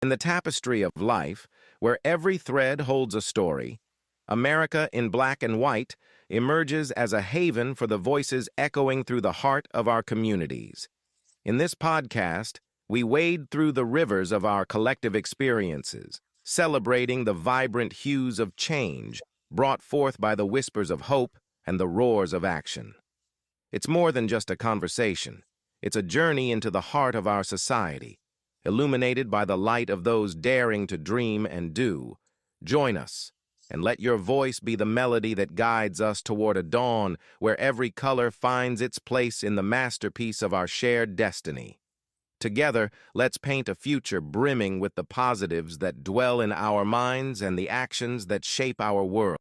In the tapestry of life, where every thread holds a story, America in black and white emerges as a haven for the voices echoing through the heart of our communities. In this podcast, we wade through the rivers of our collective experiences, celebrating the vibrant hues of change brought forth by the whispers of hope and the roars of action. It's more than just a conversation. It's a journey into the heart of our society, illuminated by the light of those daring to dream and do. Join us, and let your voice be the melody that guides us toward a dawn where every color finds its place in the masterpiece of our shared destiny. Together, let's paint a future brimming with the positives that dwell in our minds and the actions that shape our world.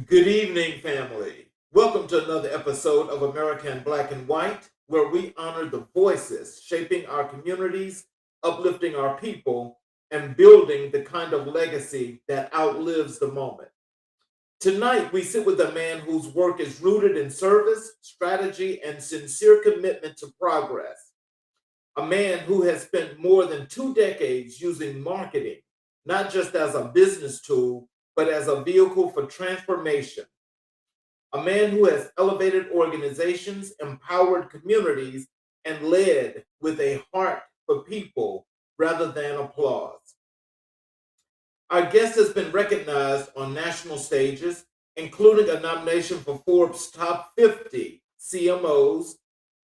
Good evening, family. Welcome to another episode of America in Black and White, where we honor the voices shaping our communities, uplifting our people, and building the kind of legacy that outlives the moment. Tonight, we sit with a man whose work is rooted in service, strategy, and sincere commitment to progress. A man who has spent more than 2 decades using marketing, not just as a business tool, but as a vehicle for transformation. A man who has elevated organizations, empowered communities, and led with a heart for people rather than applause. Our guest has been recognized on national stages, including a nomination for Forbes' Top 50 CMOs,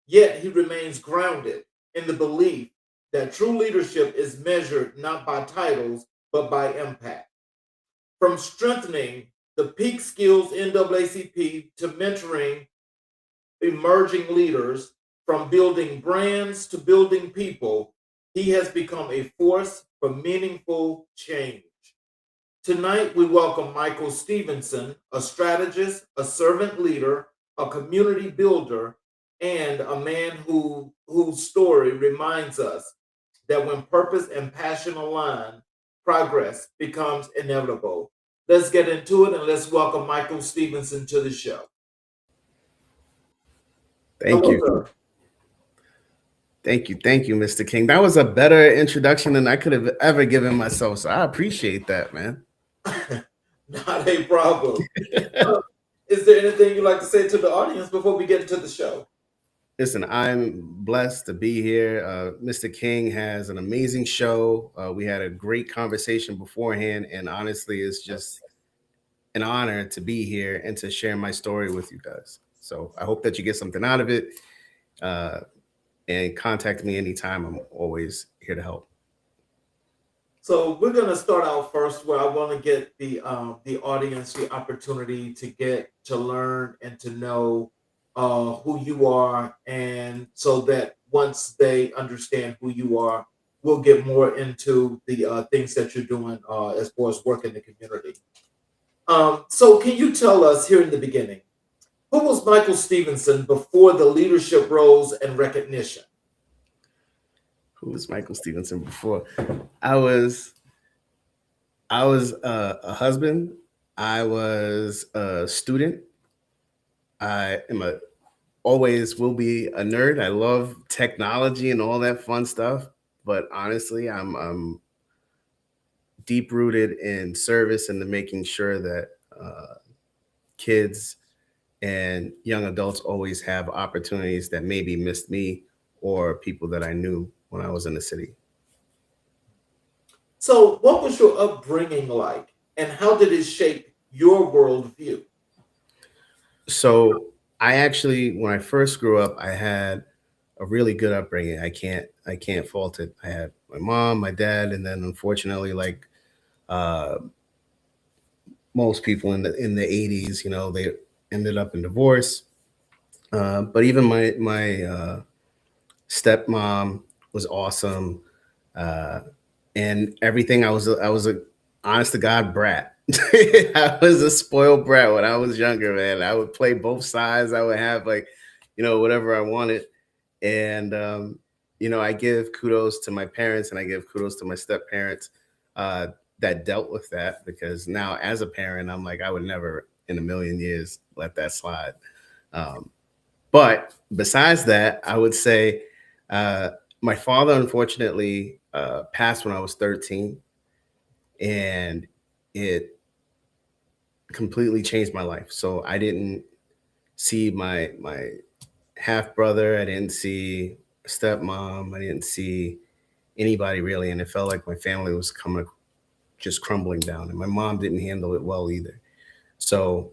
yet he remains grounded in the belief that true leadership is measured not by titles, but by impact. From strengthening the peak skills NAACP to mentoring emerging leaders, from building brands to building people, he has become a force for meaningful change. Tonight, we welcome Michael Stephenson, a strategist, a servant leader, a community builder, and a man whose story reminds us that when purpose and passion align, progress becomes inevitable. Let's get into it and let's welcome Michael Stephenson to the show. Thank you. Sir. Thank you, Mr. King. That was a better introduction than I could have ever given myself. So I appreciate that, man. Not a problem. Is there anything you'd like to say to the audience before we get into the show? Listen, I'm blessed to be here. Mr. King has an amazing show. We had a great conversation beforehand, and honestly, it's just an honor to be here and to share my story with you guys. So I hope that you get something out of it, and contact me anytime. I'm always here to help. So we're going to start out first where I want to get the audience the opportunity to get to learn and to know who you are, and so that once they understand who you are, we'll get more into the things that you're doing as far as work in the community. So can you tell us here in the beginning, who was Michael Stephenson before the leadership roles and recognition? Who was Michael Stephenson before? I was a husband. I was a student. I am always will be a nerd. I love technology and all that fun stuff. But honestly, I'm deep rooted in service and the making sure that kids and young adults always have opportunities that maybe missed me or people that I knew when I was in the city. So what was your upbringing like, and how did it shape your worldview? So I actually, when I first grew up, I had a really good upbringing. I can't fault it. I had my mom, my dad, and then unfortunately, like most people in the 80s, they ended up in divorce. But even my stepmom was awesome, and everything. I was a honest to God brat. I was a spoiled brat when I was younger, man. I would play both sides. I would have whatever I wanted. And, I give kudos to my parents and I give kudos to my step parents that dealt with that, because now as a parent, I'm like, I would never in a million years let that slide. But besides that, I would say my father, unfortunately, passed when I was 13, and it completely changed my life. So I didn't see my half brother. I didn't see stepmom. I didn't see anybody really, and it felt like my family was coming just crumbling down. And my mom didn't handle it well either. So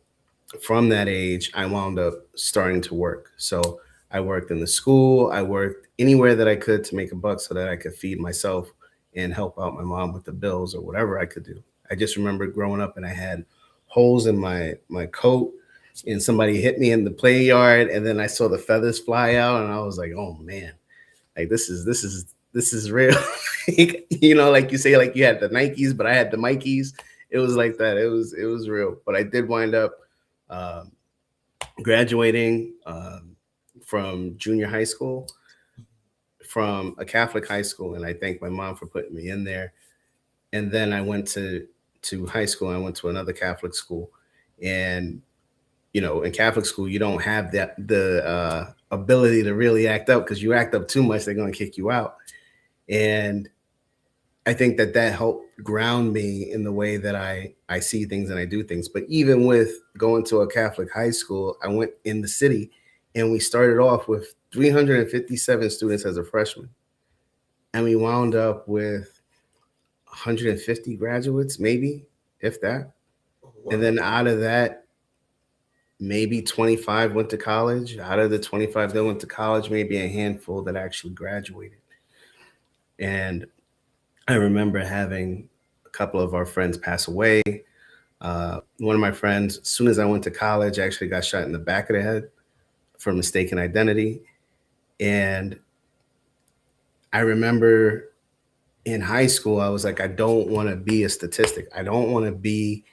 from that age, I wound up starting to work. So I worked in the school. I worked anywhere that I could to make a buck so that I could feed myself and help out my mom with the bills or whatever I could do. I just remember growing up and I had holes in my coat, and somebody hit me in the play yard, and then I saw the feathers fly out, and I was like, oh man, like this is real. You know, like you say, like you had the Nikes, but I had the Mikeys. It was like that. It was real. But I did wind up um, graduating from junior high school from a Catholic high school, and I thank my mom for putting me in there. And then I went to high school. I went to another Catholic school, and you know, in Catholic school, you don't have the ability to really act up, because you act up too much, they're going to kick you out. And I think that helped ground me in the way that I see things and I do things. But even with going to a Catholic high school, I went in the city, and we started off with 357 students as a freshman, and we wound up with 150 graduates, maybe, if that. Wow. And then out of that, maybe 25 went to college. Out of the 25 that went to college, maybe a handful that actually graduated. And I remember having a couple of our friends pass away. One of my friends, as soon as I went to college, actually got shot in the back of the head for mistaken identity. And I remember in high school, I was like, I don't want to be a statistic. I don't want to be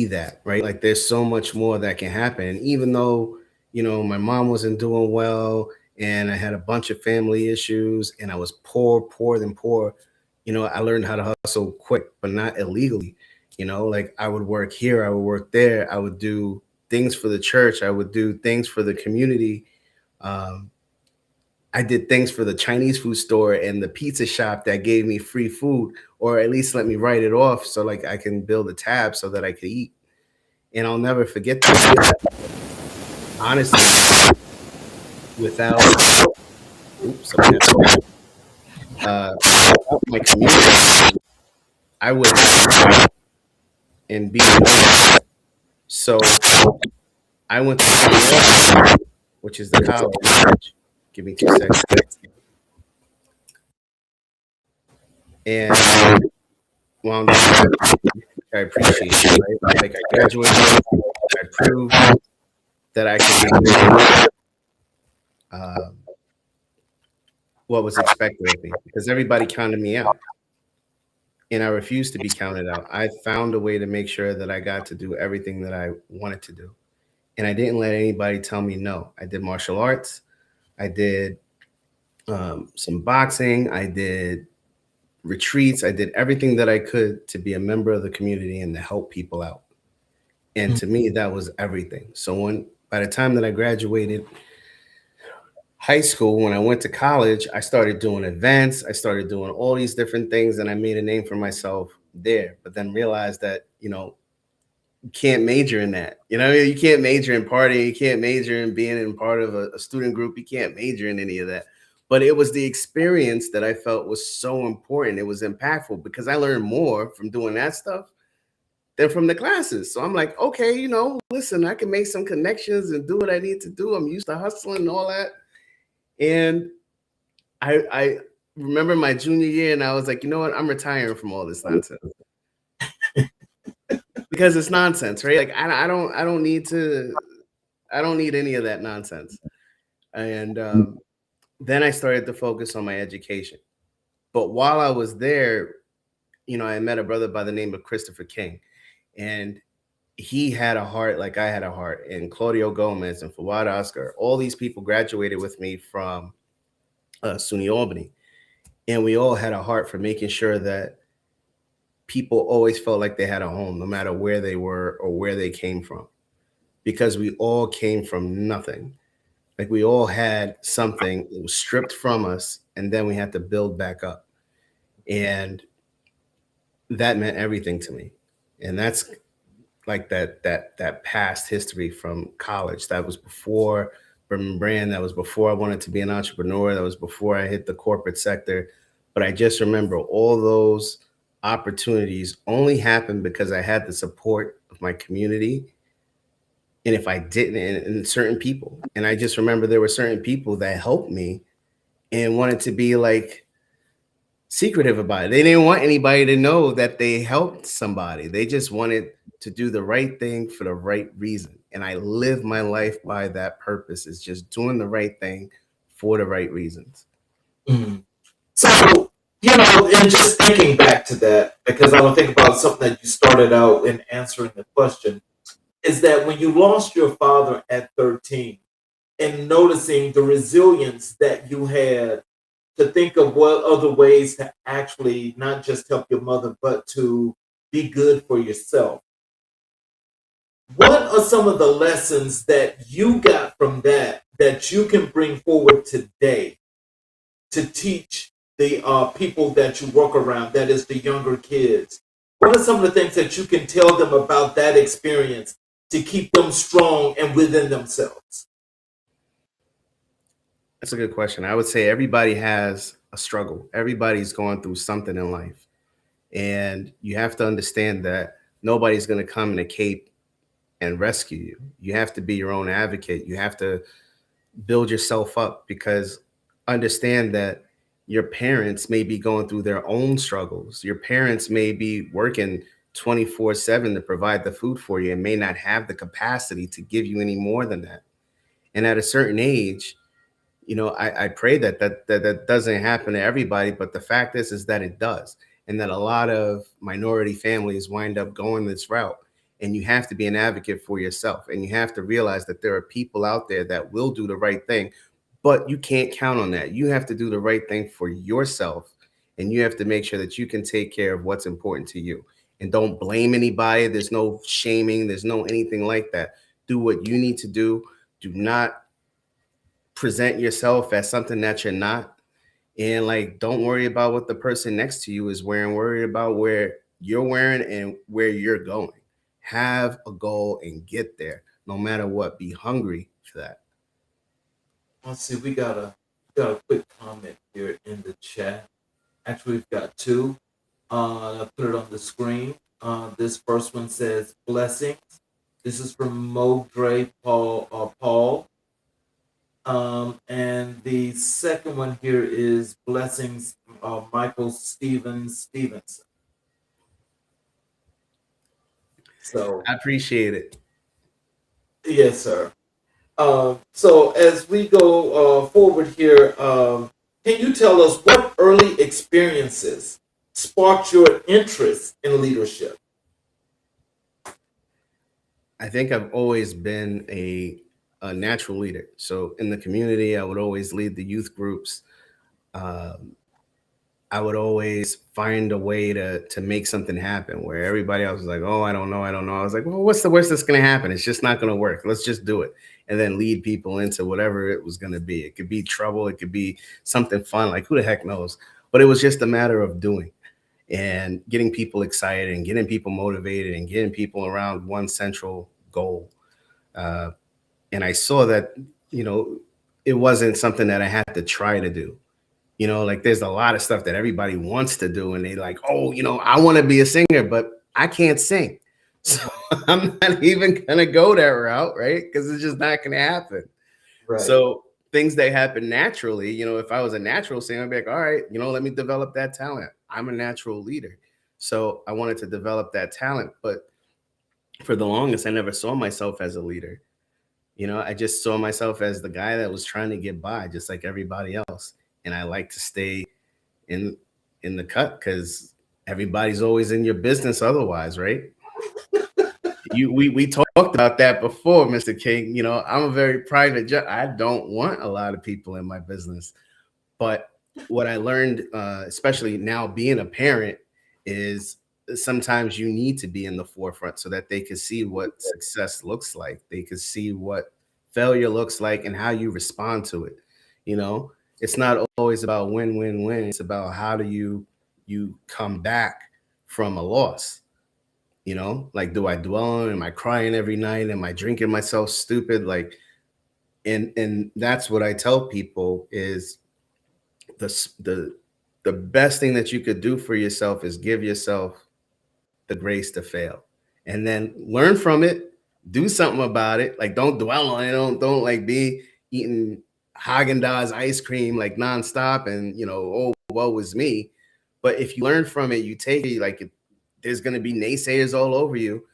that, right? Like there's so much more that can happen. And even though, you know, my mom wasn't doing well and I had a bunch of family issues and I was poorer than poor, you know, I learned how to hustle quick, but not illegally. You know, like I would work here, I would work there, I would do things for the church, I would do things for the community. I did things for the Chinese food store and the pizza shop that gave me free food, or at least let me write it off so like I can build a tab so that I could eat. And I'll never forget that. Honestly, without without my community, I would and be so I went to which is the college. Give me 2 seconds. And wound up, I appreciate it, right? Like I graduated, I proved that I could do what was expected of me, because everybody counted me out. And I refused to be counted out. I found a way to make sure that I got to do everything that I wanted to do. And I didn't let anybody tell me no. I did martial arts. I did some boxing. I did retreats. I did everything that I could to be a member of the community and to help people out. And to me, that was everything. So by the time that I graduated high school, when I went to college, I started doing events. I started doing all these different things, and I made a name for myself there. But then realized that, you know, you can't major in that. You know, you can't major in partying. You can't major in being in part of a student group. You can't major in any of that. But it was the experience that I felt was so important. It was impactful because I learned more from doing that stuff than from the classes. So I'm like, okay, you know, listen, I can make some connections and do what I need to do. I'm used to hustling and all that. And I remember my junior year, and I was like, you know what? I'm retiring from all this nonsense. Because it's nonsense, right? Like I don't need any of that nonsense. And then I started to focus on my education. But while I was there, you know, I met a brother by the name of Christopher King, and he had a heart like I had a heart. And Claudio Gomez and Fawad Oscar, all these people graduated with me from SUNY Albany, and we all had a heart for making sure that people always felt like they had a home, no matter where they were or where they came from, because we all came from nothing. Like we all had something that was stripped from us, and then we had to build back up. And that meant everything to me. And that's like that past history from college. That was before Berman Brand. That was before I wanted to be an entrepreneur. That was before I hit the corporate sector. But I just remember all those opportunities only happened because I had the support of my community. And if I didn't, and certain people, and I just remember there were certain people that helped me and wanted to be like secretive about it. They didn't want anybody to know that they helped somebody. They just wanted to do the right thing for the right reason. And I live my life by that purpose. It's just doing the right thing for the right reasons. Mm. So, and just thinking back to that, because I want to think about something that you started out in answering the question, is that when you lost your father at 13 and noticing the resilience that you had to think of what other ways to actually not just help your mother, but to be good for yourself. What are some of the lessons that you got from that you can bring forward today to teach the people that you work around, that is the younger kids? What are some of the things that you can tell them about that experience to keep them strong and within themselves? That's a good question. I would say everybody has a struggle. Everybody's going through something in life. And you have to understand that nobody's going to come in a cape and rescue you. You have to be your own advocate. You have to build yourself up, because understand that your parents may be going through their own struggles. Your parents may be working 24/7 to provide the food for you and may not have the capacity to give you any more than that. And at a certain age, I pray that doesn't happen to everybody, but the fact is that it does. And that a lot of minority families wind up going this route. And you have to be an advocate for yourself. And you have to realize that there are people out there that will do the right thing, but you can't count on that. You have to do the right thing for yourself. And you have to make sure that you can take care of what's important to you. And don't blame anybody. There's no shaming. There's no anything like that. Do what you need to do. Do not present yourself as something that you're not. And like, don't worry about what the person next to you is wearing. Worry about where you're wearing and where you're going. Have a goal and get there, no matter what. Be hungry for that. Let's see, we got a quick comment here in the chat. Actually, we've got two. I'll put it on the screen. This first one says blessings. This is from Modre Paul. And the second one here is blessings, Michael Stephenson. So I appreciate it. yes, sir. So as we go forward here, can you tell us what early experiences sparked your interest in leadership? I think I've always been a natural leader. So in the community, I would always lead the youth groups. Um, I would always find a way to make something happen where everybody else was like, "Oh, I don't know, I don't know." I was like, "Well, what's the worst that's going to happen? It's just not going to work. Let's just do it." And then lead people into whatever it was going to be. It could be trouble. It could be something fun. Like, who the heck knows? But it was just a matter of doing and getting people excited and getting people motivated and getting people around one central goal. Uh, and I saw that, you know, it wasn't something that I had to try to do. Like there's a lot of stuff that everybody wants to do, and they like, oh, I want to be a singer, but I can't sing. So I'm not even gonna go that route, right? Because it's just not gonna happen. Right. So things that happen naturally, if I was a natural singer, I'd be like, all right, let me develop that talent. I'm a natural leader. So I wanted to develop that talent, but for the longest, I never saw myself as a leader. I just saw myself as the guy that was trying to get by, just like everybody else. And I like to stay in the cut because everybody's always in your business otherwise, right? We talked about that before, Mr. King. I'm a very private I don't want a lot of people in my business. But what I learned, especially now being a parent, is sometimes you need to be in the forefront so that they can see what success looks like. They can see what failure looks like and how you respond to it. You know, it's not always about win, win, win. It's about how do you come back from a loss. You know, like, do I dwell on it? Am I crying every night? Am I drinking myself stupid? Like, and that's what I tell people is the the best thing that you could do for yourself is give yourself the grace to fail, and then learn from it, do something about it. Like, don't dwell on it. Don't like be eating Haagen-Dazs ice cream like nonstop and, oh, woe is me. But if you learn from it, you take it, like, there's going to be naysayers all over you.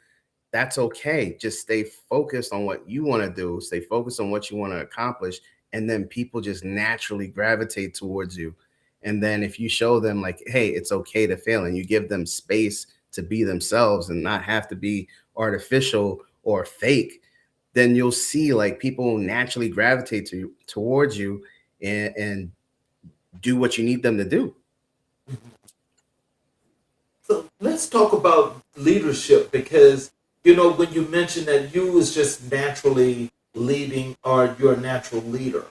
That's okay. Just stay focused on what you want to do. Stay focused on what you want to accomplish. And then people just naturally gravitate towards you. And then if you show them, like, hey, it's okay to fail, and you give them space to be themselves and not have to be artificial or fake, then you'll see, like, people naturally gravitate towards you and do what you need them to do. So let's talk about leadership, because when you mentioned that you was just naturally leading, or you're a natural leader.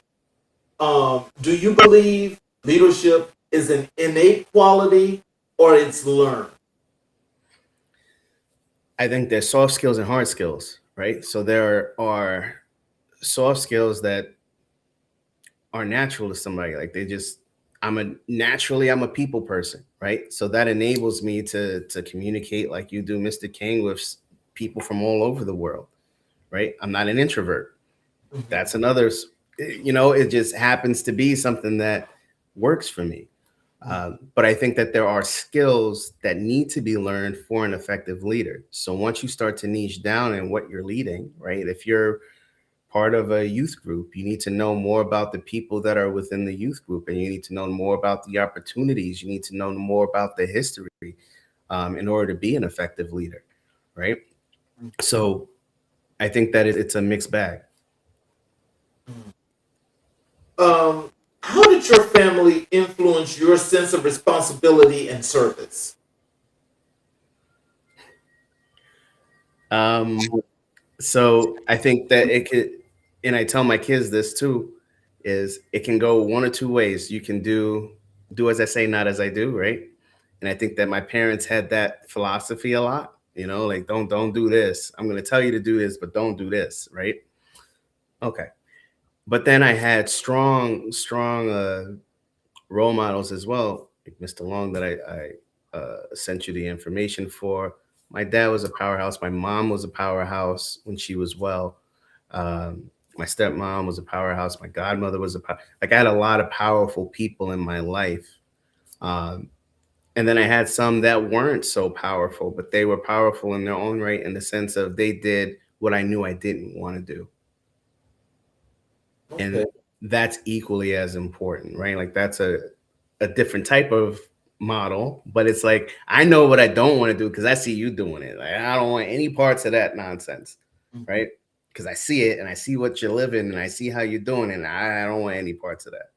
Do you believe leadership is an innate quality or it's learned? I think there's soft skills and hard skills, right? So there are soft skills that are natural to somebody. Like, I'm a people person, right? So that enables me to communicate like you do, Mr. King, with people from all over the world, right? I'm not an introvert. That's another, it just happens to be something that works for me. But I think that there are skills that need to be learned for an effective leader. So once you start to niche down in what you're leading, right? If you're part of a youth group, you need to know more about the people that are within the youth group, and you need to know more about the opportunities. You need to know more about the history in order to be an effective leader, right? So I think that it's a mixed bag. How did your family influence your sense of responsibility and service? So I think that it could, and I tell my kids this too, is it can go one or two ways. You can do as I say, not as I do, right? And I think that my parents had that philosophy a lot, like, don't do this. I'm going to tell you to do this, but don't do this, right? Okay. But then I had strong role models as well, like Mr. Long, that I sent you the information for. My dad was a powerhouse. My mom was a powerhouse when she was well. My stepmom was a powerhouse. My godmother was like, I had a lot of powerful people in my life. And then I had some that weren't so powerful, but they were powerful in their own right, in the sense of they did what I knew I didn't want to do. Okay. And that's equally as important, right? Like, that's a different type of model, but it's like, I know what I don't want to do because I see you doing it. Like, I don't want any parts of that nonsense, right? Because I see it and I see what you're living and I see how you're doing it, and I don't want any parts of that.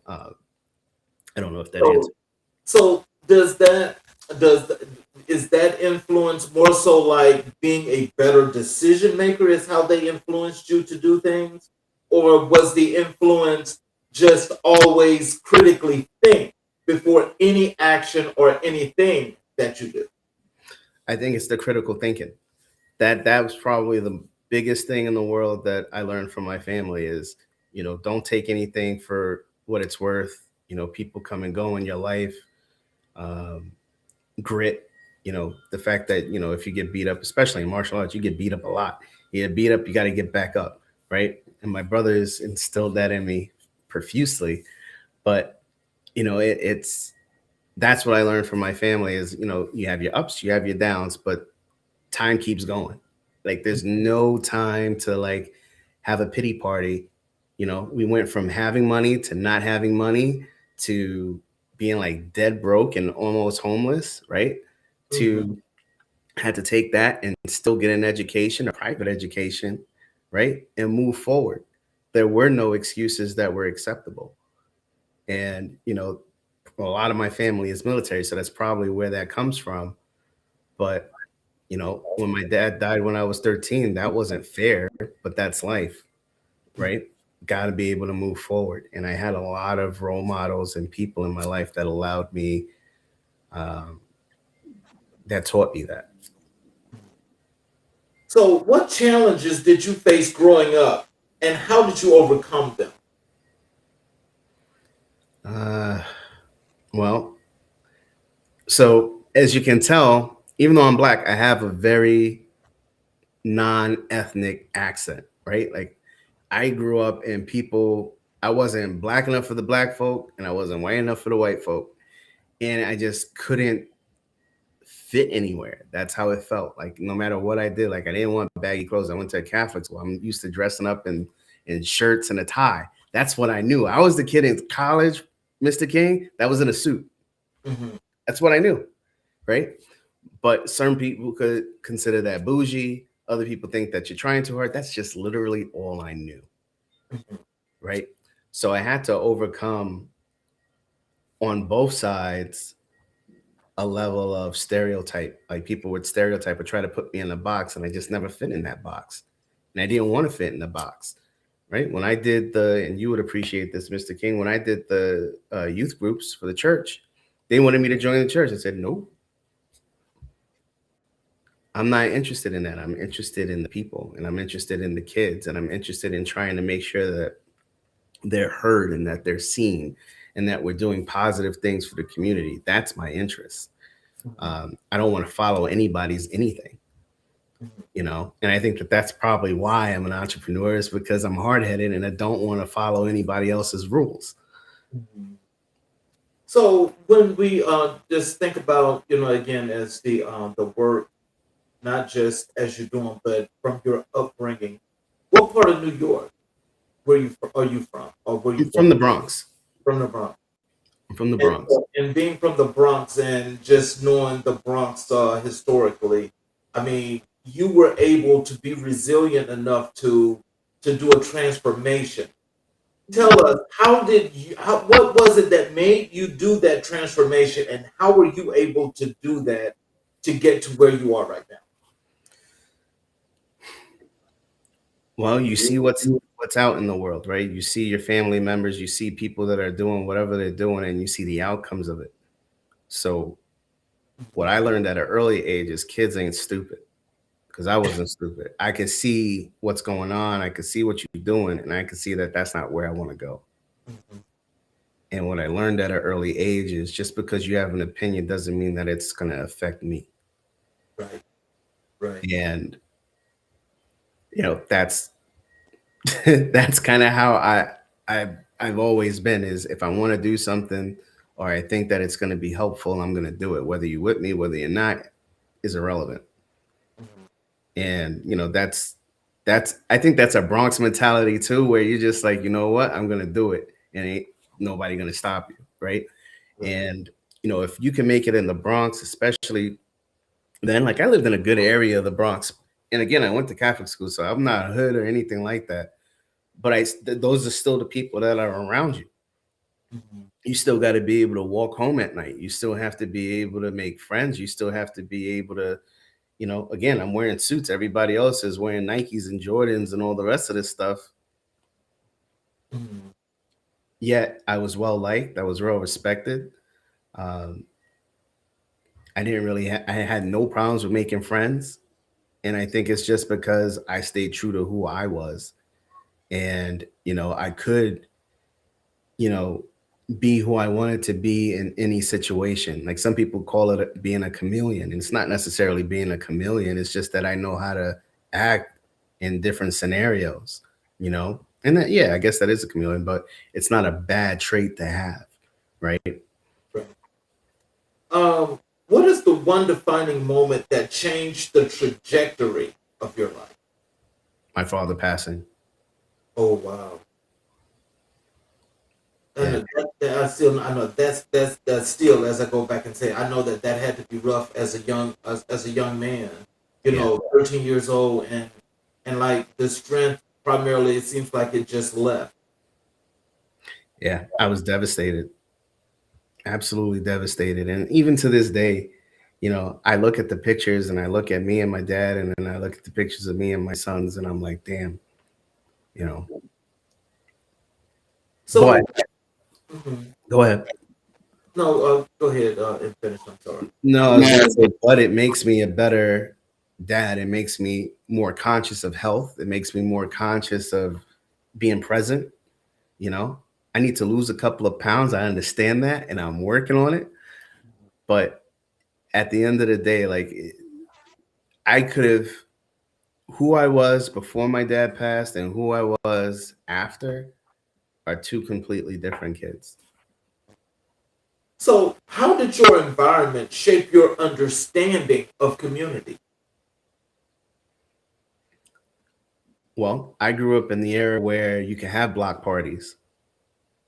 I don't know if that answers. So is that influence more so like being a better decision maker is how they influenced you to do things? Or was the influence just always critically think before any action or anything that you do? I think it's the critical thinking. That was probably the biggest thing in the world that I learned from my family is, don't take anything for what it's worth. People come and go in your life. Grit, the fact that, if you get beat up, especially in martial arts, you get beat up a lot. You get beat up, you got to get back up, right? And my brothers instilled that in me profusely. But, that's what I learned from my family is, you have your ups, you have your downs, but time keeps going. Like, there's no time to, like, have a pity party. We went from having money to not having money to being, like, dead broke and almost homeless, right? To had to take that and still get an education, a private education, right? And move forward. There were no excuses that were acceptable. And, a lot of my family is military, so that's probably where that comes from. But, You know, when my dad died when I was 13, that wasn't fair, but that's life, right? Got to be able to move forward. And I had a lot of role models and people in my life that allowed me, um, that taught me that. So, what challenges did you face growing up, and how did you overcome them? Uh, well, so as you can tell, even though I'm black, I have a very non-ethnic accent, right? Like I grew up and people, I wasn't black enough for the black folk and I wasn't white enough for the white folk. And I just couldn't fit anywhere. That's how it felt. Like no matter what I did, like I didn't want baggy clothes. I went to a Catholic school. I'm used to dressing up in shirts and a tie. That's what I knew. I was the kid in college, Mr. King, that was in a suit. Mm-hmm. That's what I knew, right? But some people could consider that bougie. Other people think that you're trying too hard. That's just literally all I knew, Mm-hmm. right? So I had to overcome on both sides a level of stereotype. Like people would stereotype or try to put me in a box, and I just never fit in that box. And I didn't want to fit in the box, right? When I did and you would appreciate this, Mr. King, when I did the youth groups for the church, they wanted me to join the church. I said, nope. I'm not interested in that. I'm interested in the people and I'm interested in the kids and I'm interested in trying to make sure that they're heard and that they're seen and that we're doing positive things for the community. That's my interest. I don't want to follow anybody's anything, you know, and I think that that's probably why I'm an entrepreneur is because I'm hard-headed and I don't want to follow anybody else's rules. Mm-hmm. So when we just think about, again, as the work, not just as you're doing, but from your upbringing, what part of New York are you from, or were you I'm born? from the Bronx. From the Bronx. I'm from the And, Bronx. and being from the Bronx and just knowing the Bronx historically, I mean, you were able to be resilient enough to do a transformation. Tell us, what was it that made you do that transformation, and how were you able to do that to get to where you are right now? Well, you see what's out in the world, right? You see your family members, you see people that are doing whatever they're doing, and you see the outcomes of it. So what I learned at an early age is kids ain't stupid because I wasn't stupid. I could see what's going on. I could see what you're doing, and I could see that that's not where I want to go. Mhm. And what I learned at an early age is just because you have an opinion doesn't mean that it's going to affect me. Right, right. And that's that's kind of how I've always been is if I want to do something or I think that it's going to be helpful, I'm going to do it. Whether you're with me, whether you're not, is irrelevant. Mhm. And that's I think that's a Bronx mentality too, where you're just like, you know what, I'm going to do it, and ain't nobody going to stop you, right? Right. And if you can make it in the Bronx, especially then, like I lived in a good area of the Bronx, and again, I went to Catholic school, so I'm not a hood or anything like that. But those are still the people that are around you. Mhm. You still got to be able to walk home at night. You still have to be able to make friends. You still have to be able to, again, I'm wearing suits. Everybody else is wearing Nikes and Jordans and all the rest of this stuff. Mhm. Yet I was well liked. I was well respected. Um, I didn't really, I had no problems with making friends. And I think it's just because I stayed true to who I was. And, I could, you know, be who I wanted to be in any situation. Like some people call it being a chameleon. And it's not necessarily being a chameleon. It's just that I know how to act in different scenarios, And that, yeah, I guess that is a chameleon, but it's not a bad trait to have, right? Right. What is the one defining moment that changed the trajectory of your life? My father passing. Oh wow. Yeah. And I know that's still, as I go back and say, I know that had to be rough as a young man, Yeah. 13 years old, and like the strength primarily it seems like it just left. Yeah. I was devastated. Absolutely devastated. And even to this day, you know, I look at the pictures and I look at me and my dad, and then I look at the pictures of me and my sons, and I'm like, damn, you know. But So, mhm. go ahead. No, go ahead and finish. I'm sorry. No, I was gonna say, but it makes me a better dad. It makes me more conscious of health. It makes me more conscious of being present. You know, I need to lose a couple of pounds. I understand that, and I'm working on it. But at the end of the day, like I could have who I was before my dad passed and who I was after are two completely different kids. So, how did your environment shape your understanding of community? Well, I grew up in the era where you can have block parties.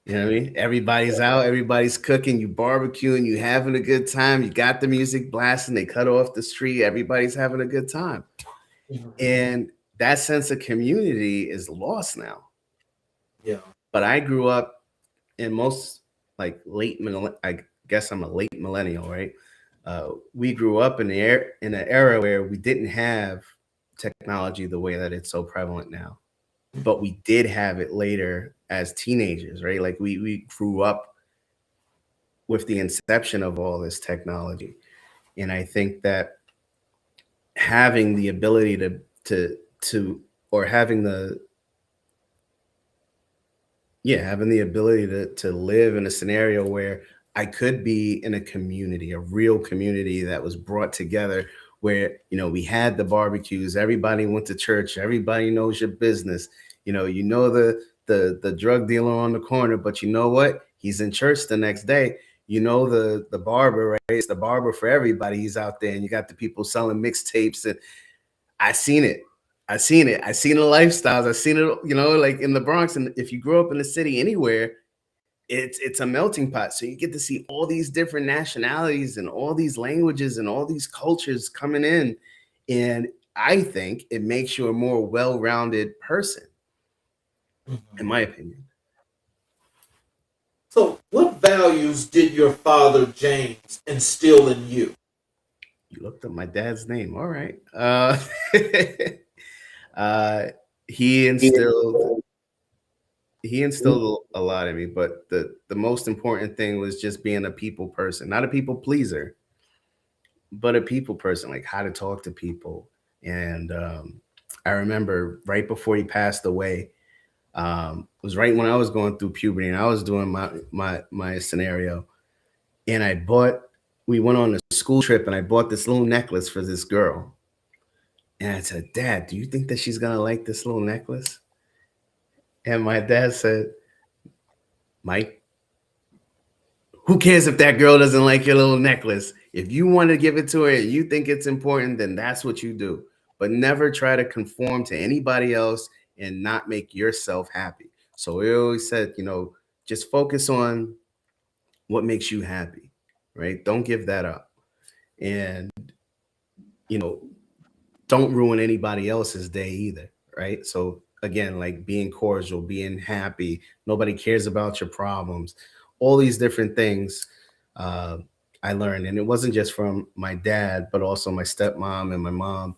You know what I mean? Everybody's out, everybody's cooking, you barbecuing, you having a good time, you got the music blasting, they cut off the street, everybody's having a good time. And that sense of community is lost now. Yeah. But I grew up in most like I guess I'm a late millennial, right? We grew up in in an era where we didn't have technology the way that it's so prevalent now, but we did have it later as teenagers, right? Like we grew up with the inception of all this technology, and I think that having the ability to or having the having the ability to live in a scenario where I could be in a community, a real community that was brought together where, you know, we had the barbecues, everybody went to church, everybody knows your business. You know the drug dealer on the corner, but you know what? He's in church the next day. You know the barber, right? It's the barber for everybody. He's out there, and you got the people selling mixtapes, and I seen it. I seen it. I seen the lifestyles. I seen it, you know, like in the Bronx. And if you grow up in the city anywhere, it's a melting pot. So you get to see all these different nationalities and all these languages and all these cultures coming in. And I think it makes you a more well-rounded person, in my opinion. So, what values did your father, James, instill in you? You looked up my dad's name. All right. Uh, he instilled he instilled a lot in me, but the most important thing was just being a people person, not a people pleaser, but a people person, like how to talk to people. And I remember right before he passed away, it was right when I was going through puberty and I was doing my scenario. And we went on a school trip and I bought this little necklace for this girl. And I said, Dad, do you think that she's gonna like this little necklace? And my dad said, Mike, who cares if that girl doesn't like your little necklace? If you want to give it to her and you think it's important, then that's what you do. But never try to conform to anybody else and not make yourself happy. So he always said, you know, just focus on what makes you happy, right? Don't give that up. And, you know, don't ruin anybody else's day either, right? So again, like being cordial, being happy, nobody cares about your problems, all these different things uh, I learned, and it wasn't just from my dad, but also my stepmom and my mom.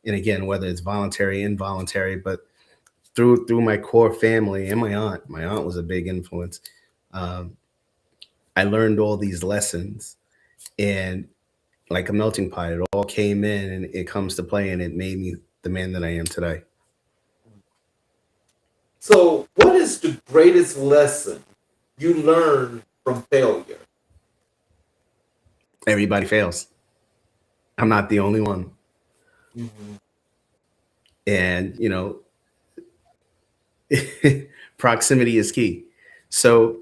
And again, whether it's voluntary, involuntary, but through my core family and my aunt. My aunt was a big influence. Um, I learned all these lessons, and like a melting pot, it all came in and it comes to play, and it made me the man that I am today. So, what is the greatest lesson you learned from failure? Everybody fails. I'm not the only one. Mm-hmm. And, you know, proximity is key. So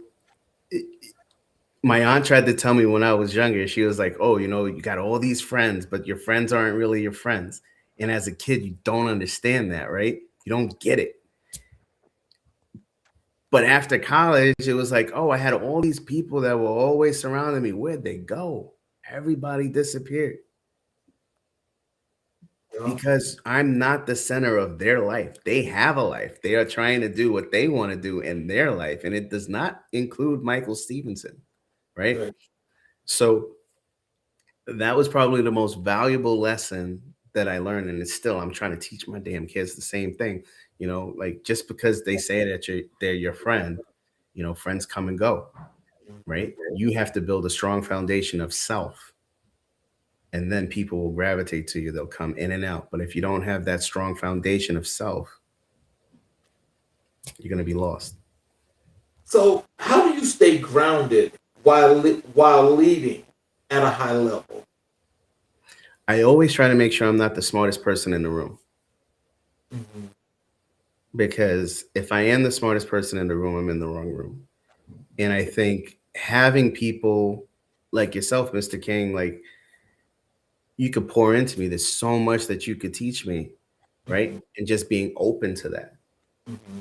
my aunt tried to tell me when I was younger, she was like, oh, you know, you got all these friends, but your friends aren't really your friends. And as a kid, you don't understand that, right? You don't get it. But after college, it was like, oh, I had all these people that were always surrounding me. Where'd they go? Everybody disappeared Yeah. because I'm not the center of their life. They have a life. They are trying to do what they want to do in their life. And it does not include Michael Stephenson, right? Right. So That was probably the most valuable lesson that I learned. And it's still, I'm trying to teach my damn kids the same thing. You know, like just because they say that they're your friend, you know, friends come and go, right? You have to build a strong foundation of self, and then people will gravitate to you. They'll come in and out. But if you don't have that strong foundation of self, you're going to be lost. So, how do you stay grounded while leading at a high level? I always try to make sure I'm not the smartest person in the room. Mm-hmm. Because if I am the smartest person in the room, I'm in the wrong room. And I think having people like yourself, Mr. King, like you could pour into me. There's so much that you could teach me, right? Mm-hmm. And just being open to that, Mm-hmm.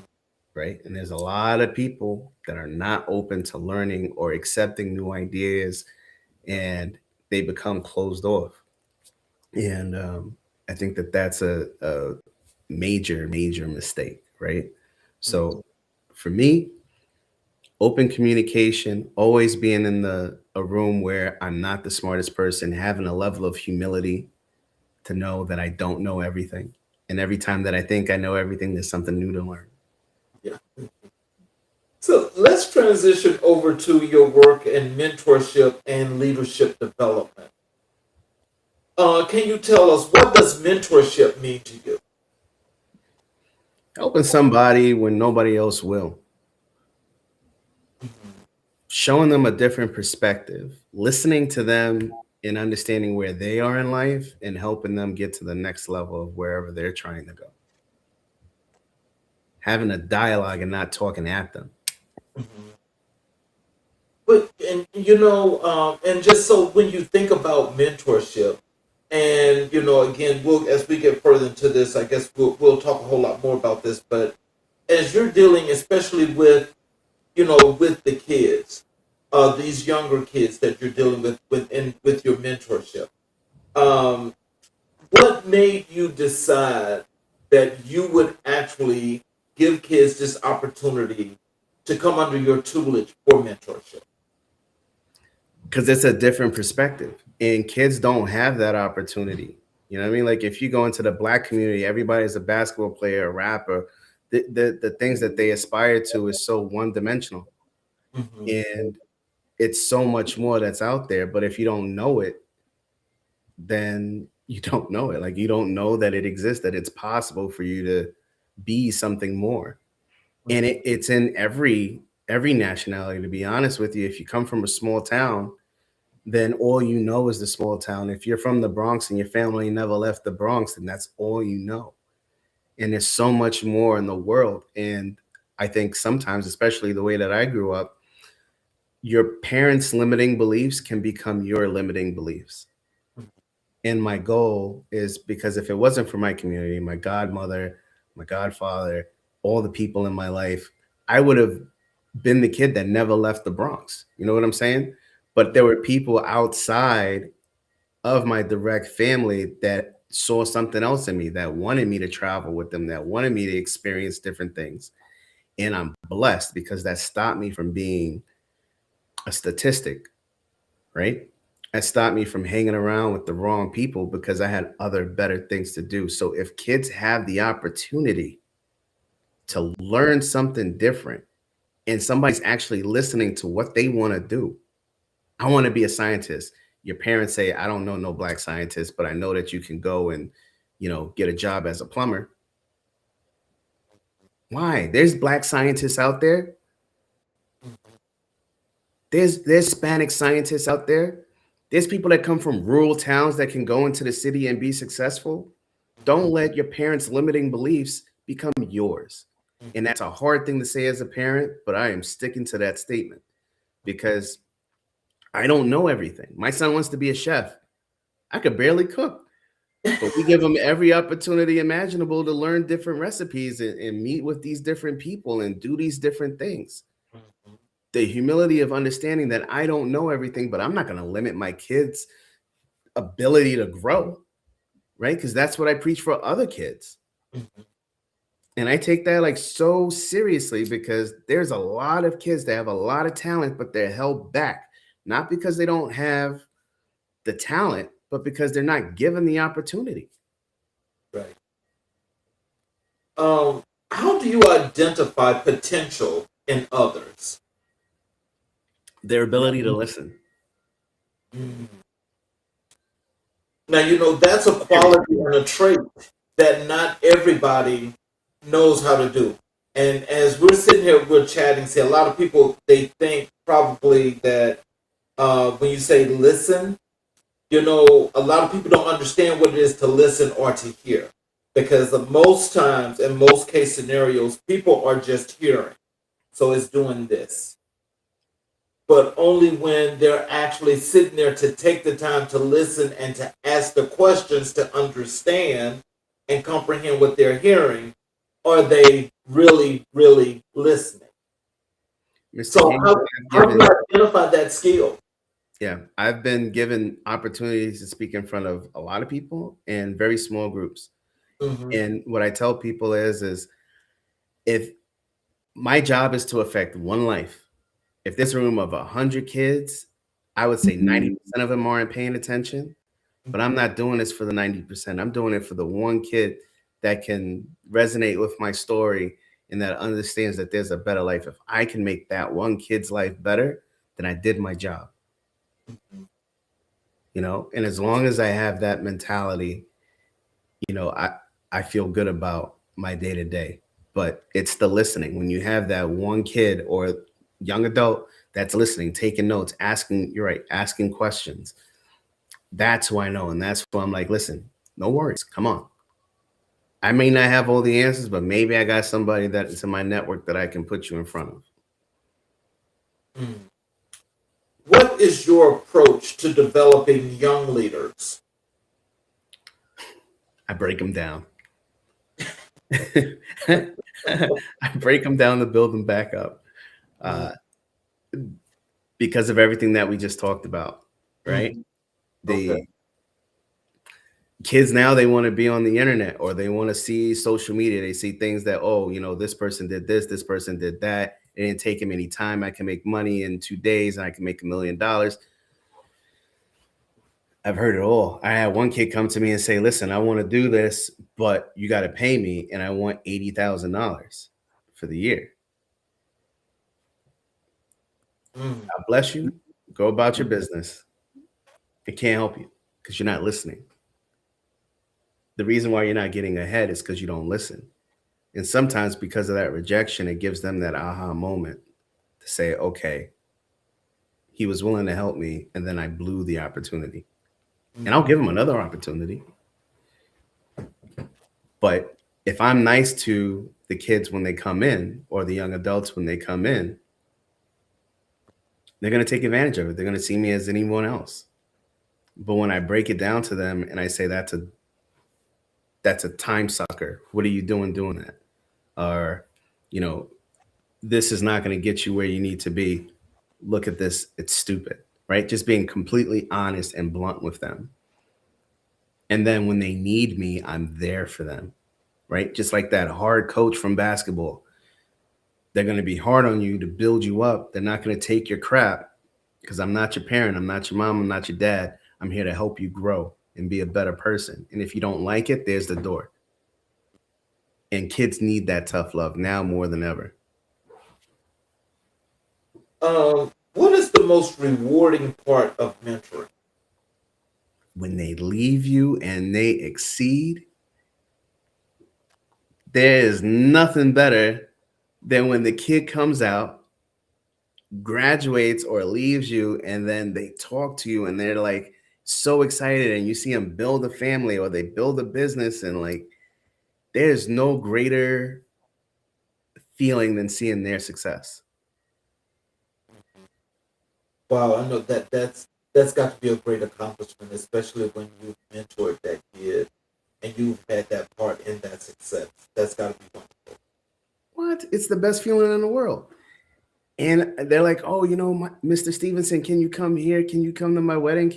right? And there's a lot of people that are not open to learning or accepting new ideas, and they become closed off. And I think that that's a major, major mistake, right? So for me, open communication, always being in a room where I'm not the smartest person, having a level of humility to know that I don't know everything. And every time that I think I know everything, there's something new to learn. Yeah. So let's transition over to your work in mentorship and leadership development. Can you tell us, what does mentorship mean to you? Helping somebody when nobody else will, showing them a different perspective, listening to them and understanding where they are in life and helping them get to the next level of wherever they're trying to go. Having a dialogue and not talking at them. Mhm. But and and just so when you think about mentorship, and again, we'll as we get further into this, I guess we'll talk a whole lot more about this. But as you're dealing, especially with the kids, these younger kids that you're dealing with your mentorship, um, what made you decide that you would actually give kids this opportunity to come under your tutelage for mentorship? Because it's a different perspective and kids don't have that opportunity. You know what I mean? Like if you go into the Black community, everybody's a basketball player, a rapper. The things that they aspire to is so one dimensional, Mhm. and it's so much more that's out there. But if you don't know it, then you don't know it. Like you don't know that it exists, that it's possible for you to be something more. And it's in every nationality, to be honest with you. If you come from a small town, then all you know is the small town. If you're from the Bronx and your family never left the Bronx, then that's all you know. And there's so much more in the world. And I think sometimes, especially the way that I grew up, your parents' limiting beliefs can become your limiting beliefs. And my goal is, because if it wasn't for my community, my godmother, my godfather, all the people in my life, I would have been the kid that never left the Bronx. You know what I'm saying? But there were people outside of my direct family that saw something else in me, that wanted me to travel with them, that wanted me to experience different things. And I'm blessed because that stopped me from being a statistic, right? That stopped me from hanging around with the wrong people because I had other better things to do. So if kids have the opportunity to learn something different and somebody's actually listening to what they want to do, I want to be a scientist. Your parents say, I don't know no Black scientists, but I know that you can go and, get a job as a plumber. Why? There's Black scientists out there. There's Hispanic scientists out there. There's people that come from rural towns that can go into the city and be successful. Don't let your parents' limiting beliefs become yours. And that's a hard thing to say as a parent, but I am sticking to that statement because I don't know everything. My son wants to be a chef. I could barely cook, but we give him every opportunity imaginable to learn different recipes and meet with these different people and do these different things. The humility of understanding that I don't know everything, but I'm not going to limit my kids' ability to grow, right? Because that's what I preach for other kids. And I take that like so seriously because there's a lot of kids that have a lot of talent, but they're held back, not because they don't have the talent, but because they're not given the opportunity. Right. How do you identify potential in others? Their ability to listen. Mm. Now, that's a quality and a trait that not everybody knows how to do. And as we're sitting here, we're chatting, see, a lot of people, they think probably that when you say listen, a lot of people don't understand what it is to listen or to hear. Because most times, in most case scenarios, people are just hearing. So it's doing this. But only when they're actually sitting there to take the time to listen and to ask the questions to understand and comprehend what they're hearing, are they really, really listening. Mr. So King, how do you identify that skill? yeah, I've been given opportunities to speak in front of a lot of people in very small groups. Mm-hmm. And what I tell people is if my job is to affect one life, if there's a room of 100 kids, I would say 90% of them aren't paying attention. But I'm not doing this for the 90%. I'm doing it for the one kid that can resonate with my story and that understands that there's a better life. If I can make that one kid's life better, then I did my job. And as long as I have that mentality, I feel good about my day to day. But it's the listening. When you have that one kid or young adult that's listening, taking notes, asking questions, that's who I know. And that's why I'm like, listen, no worries. Come on. I may not have all the answers, but maybe I got somebody that's in my network that I can put you in front of. Mm. What is your approach to developing young leaders? I break them down. I break them down to build them back up because of everything that we just talked about, right? The kids now, they want to be on the internet or they want to see social media. They see things that, this person did this person did that. It didn't take him any time. I can make money in 2 days and I can make $1 million. I've heard it all. I had one kid come to me and say, listen, I want to do this, but you got to pay me. And I want $80,000 for the year. God bless you. Go about your business. I can't help you because you're not listening. The reason why you're not getting ahead is because you don't listen. And sometimes because of that rejection, it gives them that aha moment to say, okay, he was willing to help me. And then I blew the opportunity. And I'll give him another opportunity. But if I'm nice to the kids when they come in or the young adults when they come in, they're going to take advantage of it. They're going to see me as anyone else. But when I break it down to them and I say that's a time sucker. What are you doing that? Or, this is not going to get you where you need to be. Look at this. It's stupid, right? Just being completely honest and blunt with them. And then when they need me, I'm there for them, right? Just like that hard coach from basketball. They're going to be hard on you to build you up. They're not going to take your crap because I'm not your parent. I'm not your mom. I'm not your dad. I'm here to help you grow and be a better person. And if you don't like it, there's the door. And kids need that tough love now more than ever. What is the most rewarding part of mentoring? When they leave you and they exceed, there is nothing better than when the kid comes out, graduates or leaves you, and then they talk to you and they're like so excited and you see them build a family or they build a business, and like there's no greater feeling than seeing their success. Wow, I know that's got to be a great accomplishment, especially when you've mentored that kid and you've had that part in that success. That's got to be wonderful. What? It's the best feeling in the world. And they're like, oh, Mr. Stephenson, can you come here? Can you come to my wedding?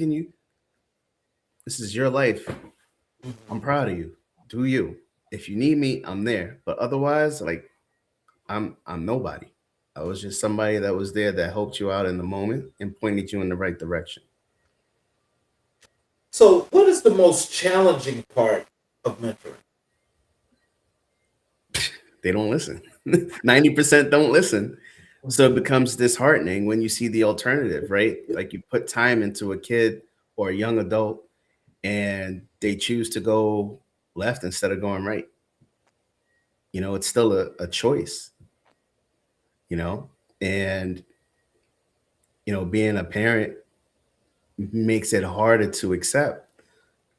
This is your life. I'm proud of you. Do you? If you need me, I'm there. But otherwise, like, I'm nobody. I was just somebody that was there that helped you out in the moment and pointed you in the right direction. So, what is the most challenging part of mentoring? They don't listen. 90% don't listen. So it Mhm. becomes disheartening when you see the alternative, right? Like you put time into a kid or a young adult and they choose to go left instead of going right. It's still a choice, you know? And, being a parent makes it harder to accept.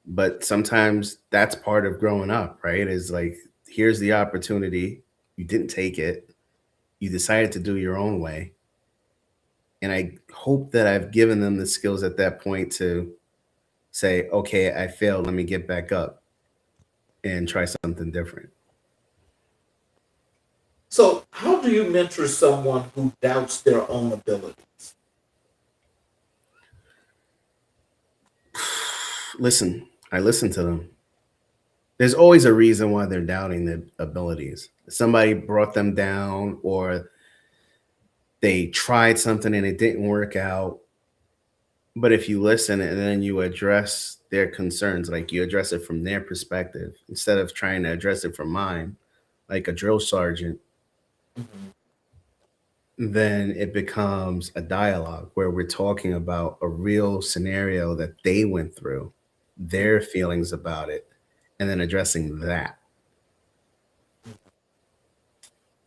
But sometimes that's part of growing up, right? Is like, here's the opportunity. You didn't take it. You decided to do your own way. And I hope that I've given them the skills at that point to say, okay, I failed. Let me get back up and try something different. So, how do you mentor someone who doubts their own abilities? I listen to them. There's always a reason why they're doubting their abilities. Somebody brought them down, or they tried something and it didn't work out. But if you listen and then you address their concerns, like you address it from their perspective instead of trying to address it from mine, like a drill sergeant, Mhm. then it becomes a dialogue where we're talking about a real scenario that they went through, their feelings about it, and then addressing that.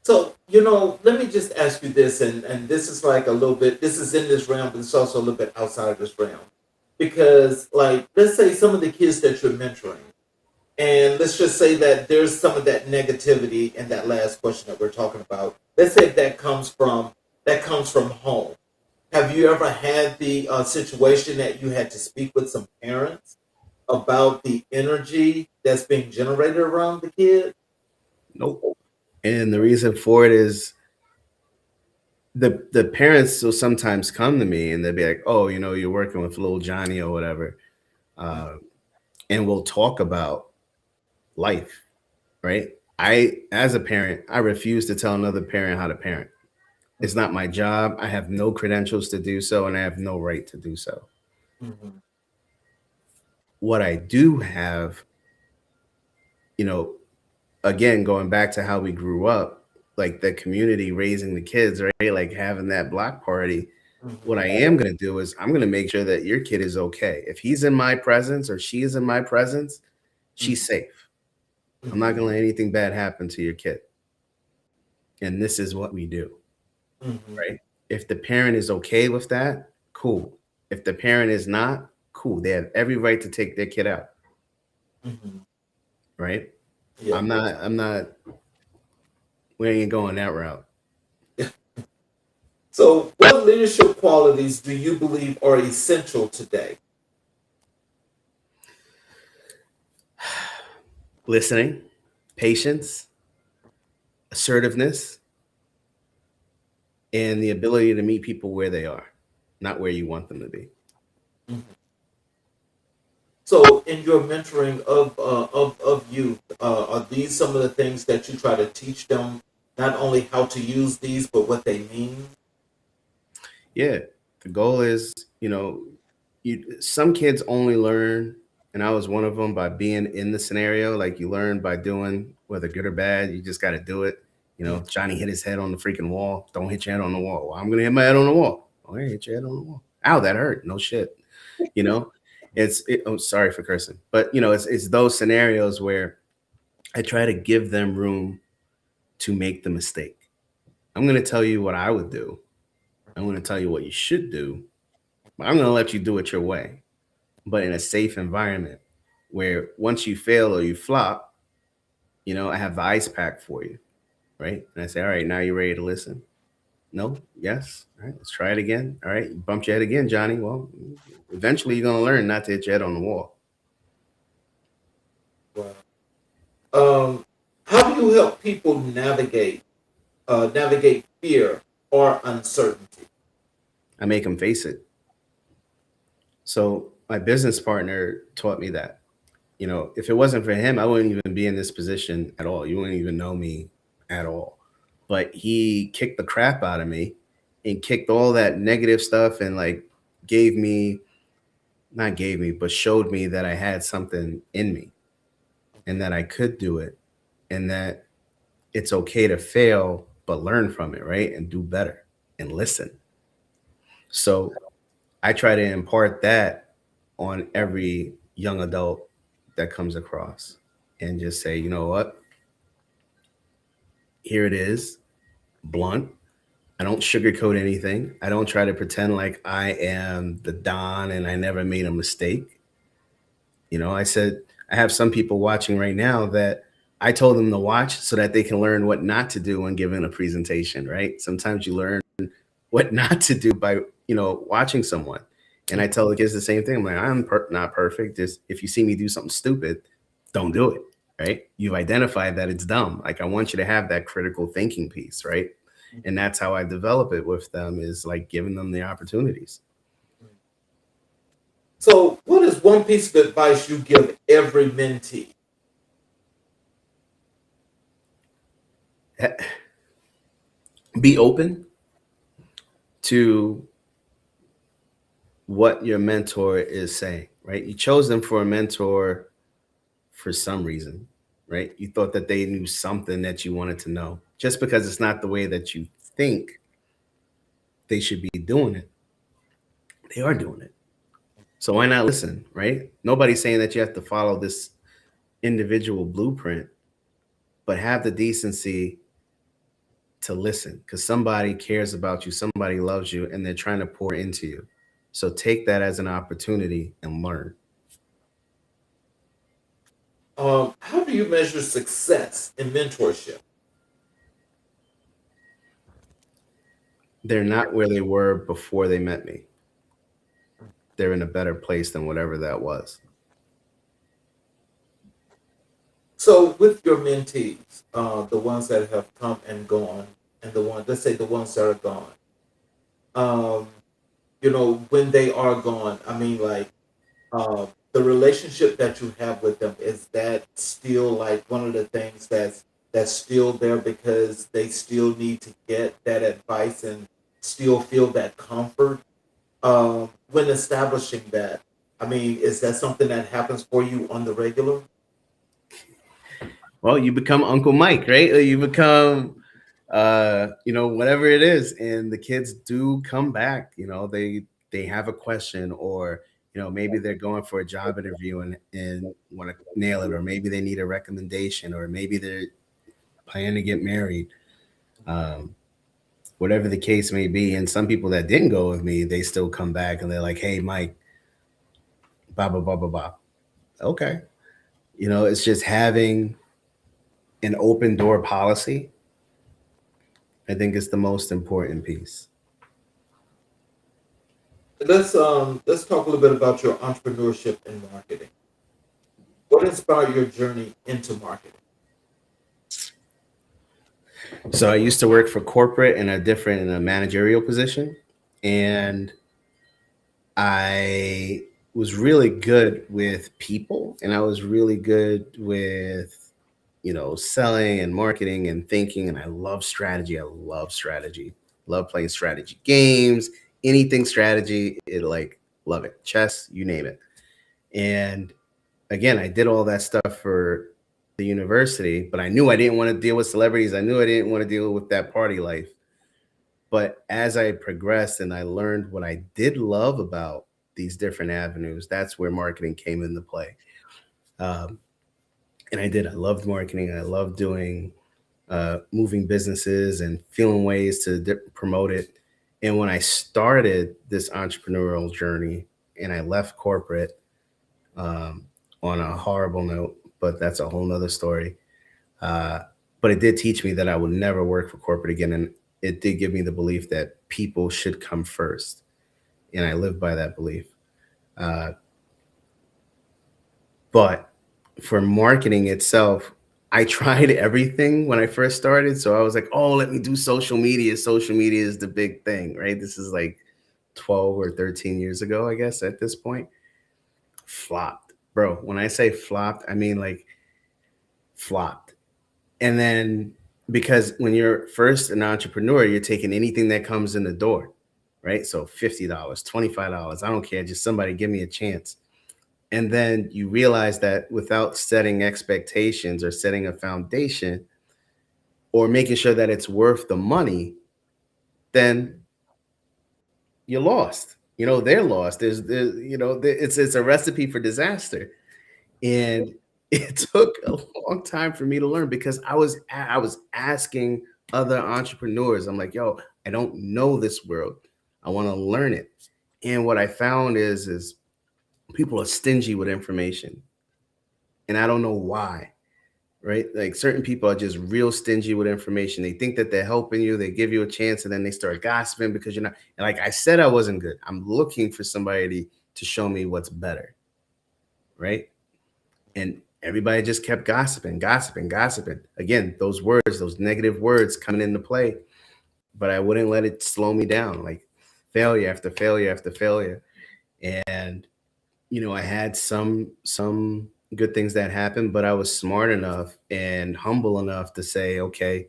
So, let me just ask you this, and this is like a little bit, this is in this realm, but it's also a little bit outside of this realm. Because, like, let's say some of the kids that you're mentoring, and let's just say that there's some of that negativity in that last question that we're talking about. Let's say that comes from home. Have you ever had the situation that you had to speak with some parents about the energy that's being generated around the kid? Nope. And the reason for it is the parents will sometimes come to me and they'll be like, "Oh, you're working with little Johnny or whatever," uh, and we'll talk about life, right? As a parent, I refuse to tell another parent how to parent. It's not my job. I have no credentials to do so, and I have no right to do so. Mhm. What I do have, you know, again, going back to how we grew up, like the community raising the kids, right? Like having that block party. What I Mhm. am going to do is I'm going to make sure that your kid is okay. If he's in my presence or she is in my presence, Mhm. she's safe. I'm not going to Mhm. let anything bad happen to your kid. And this is what we do, Mhm. right? If the parent is okay with that, cool. If the parent is not, cool. They have every right to take their kid out, Mhm. right? Yeah. I'm not, we ain't going that route. So, what leadership qualities do you believe are essential today? Listening, patience, assertiveness, and the ability to meet people where they are, not where you want them to be. Mhm. So, in your mentoring of youth, are these some of the things that you try to teach them? Not only how to use these, but what they mean. Yeah, the goal is, some kids only learn, and I was one of them, by being in the scenario. Like you learn by doing, whether good or bad. You just got to do it. Yeah. Johnny hit his head on the freaking wall. Don't hit your head on the wall. Well, I'm gonna hit my head on the wall. Oh, yeah, hit your head on the wall. Ow, that hurt. No shit. You know, oh, sorry for cursing, but it's those scenarios where I try to give them room to make the mistake. I'm gonna tell you what I would do. I'm gonna tell you what you should do. But I'm going to let you do it your way, but in a safe environment where once you fail or you flop, I have the ice pack for you, right? And I say, all right, now you're ready to listen. No, yes. All right, let's try it again. All right, you bumped your head again, Johnny. Well, eventually you're going to learn not to hit your head on the wall. Wow. How do you help people navigate fear or uncertainty? I make them face it. So my business partner taught me that. If it wasn't for him, I wouldn't even be in this position at all. You wouldn't even know me at all. But he kicked the crap out of me and kicked all that negative stuff and like gave me not gave me, but showed me that I had something in me and that I could do it and that it's okay to fail, but learn from it, right? And do better and listen. So I try to impart that on every young adult that comes across and just say, you know what? Here it is, blunt. I don't sugarcoat anything. I don't try to pretend like I am the Don and I never made a mistake. You know, I said, I have some people watching right now that I told them to watch so that they can learn what not to do when giving a presentation, right? Sometimes you learn what not to do by, watching someone. And I tell the kids the same thing. I'm like, not perfect. Just if you see me do something stupid, don't do it, right? You've identified that it's dumb. Like I want you to have that critical thinking piece, right? And that's how I develop it with them is like giving them the opportunities. So, what is one piece of advice you give every mentee? Be open to what your mentor is saying, right? You chose them for a mentor for some reason, right? You thought that they knew something that you wanted to know. Just because it's not the way that you think they should be doing it, they are doing it. So why not listen, right? Nobody's saying that you have to follow this individual blueprint, but have the decency to listen because somebody cares about you, somebody loves you, and they're trying to pour into you. So take that as an opportunity and learn. How do you measure success in mentorship? They're not where they were before they met me. They're in a better place than whatever that was. So, with your mentees, the ones that have come and gone, and let's say the ones that are gone, um, when they are gone, I mean, like, the relationship that you have with them, is that still like one of the things that's still there because they still need to get that advice and still feel that comfort when establishing that? I mean, is that something that happens for you on the regular? Well, you become Uncle Mike, right? Or you become, whatever it is, and the kids do come back. They have a question, or maybe they're going for a job interview and want to nail it, or maybe they need a recommendation, or maybe they're planning to get married. Um, Whatever the case may be. And some people that didn't go with me, they still come back and they're like, "Hey, Mike, blah blah blah blah blah." Okay, it's just having an open door policy. I think it's the most important piece. Let's talk a little bit about your entrepreneurship and marketing. What inspired your journey into marketing? So I used to work for corporate in a managerial position, and I was really good with people, and I was really good with selling and marketing and thinking, and I love strategy. I love strategy. Love playing strategy games, anything strategy. Love it. Chess, you name it. And again, I did all that stuff for the university, but I knew I didn't want to deal with celebrities. I knew I didn't want to deal with that party life. But as I progressed and I learned what I did love about these different avenues, that's where marketing came into play. Um, and I did. I loved marketing. I loved doing moving businesses and feeling ways to promote it. And when I started this entrepreneurial journey and I left corporate um, on a horrible note, but that's a whole nother story. Uh, but it did teach me that I would never work for corporate again. And it did give me the belief that people should come first. And I live by that belief. Uh, but for marketing itself, I tried everything when I first started. So I was like, oh, let me do social media. Social media is the big thing, right? This is like 12 or 13 years ago, I guess, at this point. Flopped. Bro, when I say flopped, I mean like flopped. And then because when you're first an entrepreneur, you're taking anything that comes in the door, right? So $50, $25, I don't care, just somebody give me a chance. And then you realize that without setting expectations or setting a foundation or making sure that it's worth the money, then you're lost. They're lost. It's a recipe for disaster. And it took a long time for me to learn because I was asking other entrepreneurs. I'm like, yo, I don't know this world. I want to learn it. And what I found is people are stingy with information. And I don't know why. Right? Like certain people are just real stingy with information. They think that they're helping you, they give you a chance, and then they start gossiping because you're not. And like I said, I wasn't good. I'm looking for somebody to show me what's better. Right? And everybody just kept gossiping, gossiping, gossiping. Again, those words, those negative words coming into play. But I wouldn't let it slow me down, like failure after failure after failure. And I had some good things that happened, but I was smart enough and humble enough to say, okay,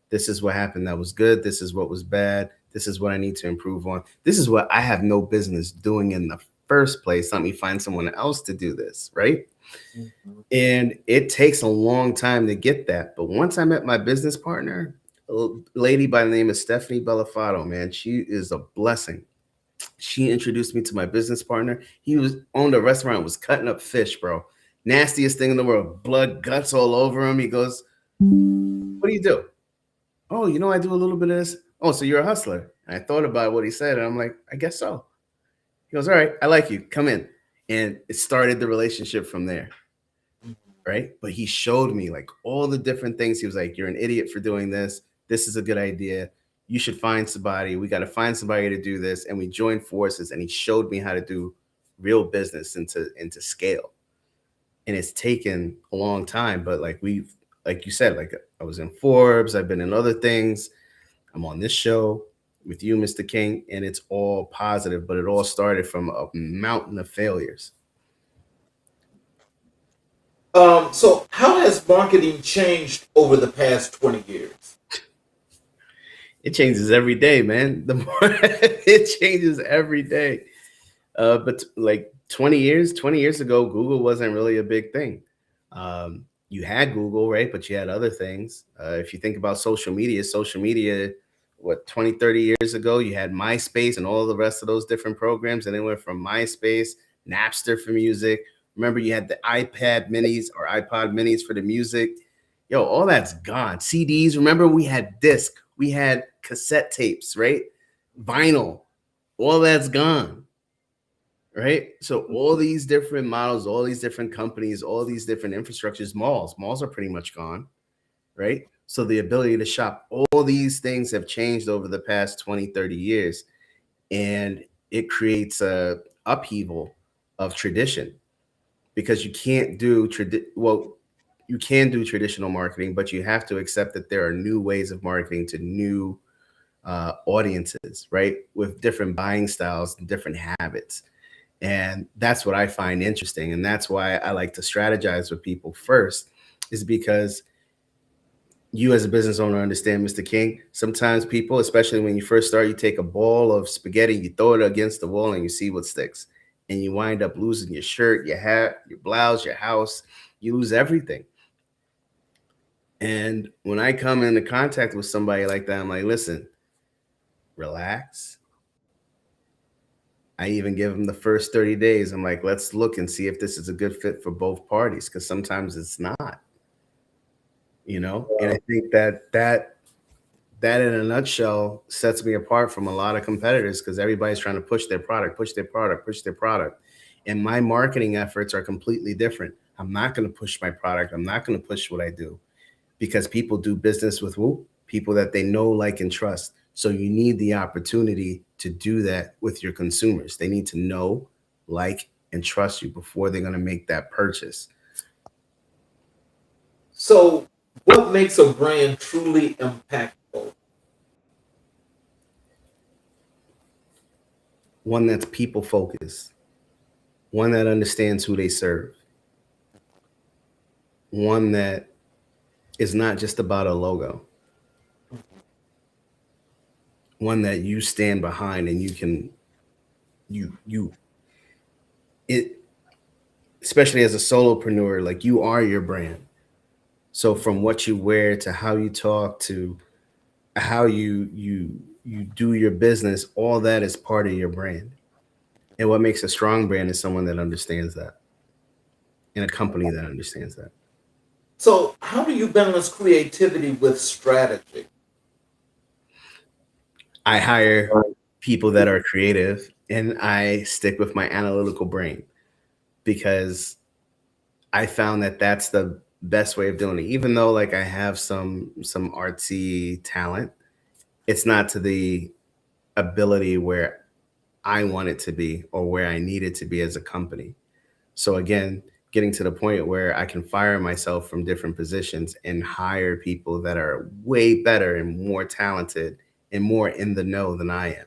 this is what happened that was good. This is what was bad. This is what I need to improve on. This is what I have no business doing in the first place. Let me find someone else to do this, right? Mm-hmm. And it takes a long time to get that. But once I met my business partner, a lady by the name of Stephanie Bellafato, man, she is a blessing. She introduced me to my business partner. He owned a restaurant, was cutting up fish, bro. Nastiest thing in the world. Blood, guts all over him. He goes, what do you do? Oh, I do a little bit of this. Oh, so you're a hustler. And I thought about what he said, and I'm like, I guess so. He goes, all right, I like you. Come in. And it started the relationship from there. Right? But he showed me like all the different things. He was like, you're an idiot for doing this. This is a good idea. You should find somebody. We got to find somebody to do this. And we joined forces, and he showed me how to do real business into scale. And it's taken a long time, but like you said, like I was in Forbes, I've been in other things. I'm on this show with you, Mr. King, and it's all positive, but it all started from a mountain of failures. So how has marketing changed over the past 20 years? It changes every day, man. It changes every day. But like 20 years ago, Google wasn't really a big thing. You had Google, right? But you had other things. If you think about social media, what, 20, 30 years ago, you had MySpace and all the rest of those different programs. And then went from MySpace, Napster for music. Remember, you had the iPad minis or iPod minis for the music. Yo, all that's gone. CDs. Remember, we had disc. We had cassette tapes, right? Vinyl. All that's gone. Right? So all these different models, all these different companies, all these different infrastructures, malls are pretty much gone. Right? So the ability to shop, all these things have changed over the past 20, 30 years. And it creates a upheaval of tradition because you can't do you can do traditional marketing, but you have to accept that there are new ways of marketing to new audiences, right? With different buying styles and different habits. And that's what I find interesting. And that's why I like to strategize with people first, is because you as a business owner understand, Mr. King, sometimes people, especially when you first start, you take a ball of spaghetti, you throw it against the wall and you see what sticks. And you wind up losing your shirt, your hat, your blouse, your house. You lose everything. And when I come into contact with somebody like that, I'm like, listen, relax. I even give them the first 30 days. I'm like, let's look and see if this is a good fit for both parties, because sometimes it's not, And I think that in a nutshell sets me apart from a lot of competitors, because everybody's trying to push their product. And my marketing efforts are completely different. I'm not going to push my product. I'm not going to push what I do, because people do business with people that they know, like, and trust. So you need the opportunity to do that with your consumers. They need to know, like, and trust you before they're going to make that purchase. So what makes a brand truly impactful? One that's people focused, one that understands who they serve, one that is not just about a logo, one that you stand behind and it, especially as a solopreneur, like you are your brand. So from what you wear to how you talk to how you do your business, all that is part of your brand. And what makes a strong brand is someone that understands that, and a company that understands that. So, how do you balance creativity with strategy? I hire people that are creative and I stick with my analytical brain because I found that that's the best way of doing it. Even though like I have some artsy talent, it's not to the ability where I want it to be or where I need it to be as a company. So again, getting to the point where I can fire myself from different positions and hire people that are way better and more talented and more in the know than I am.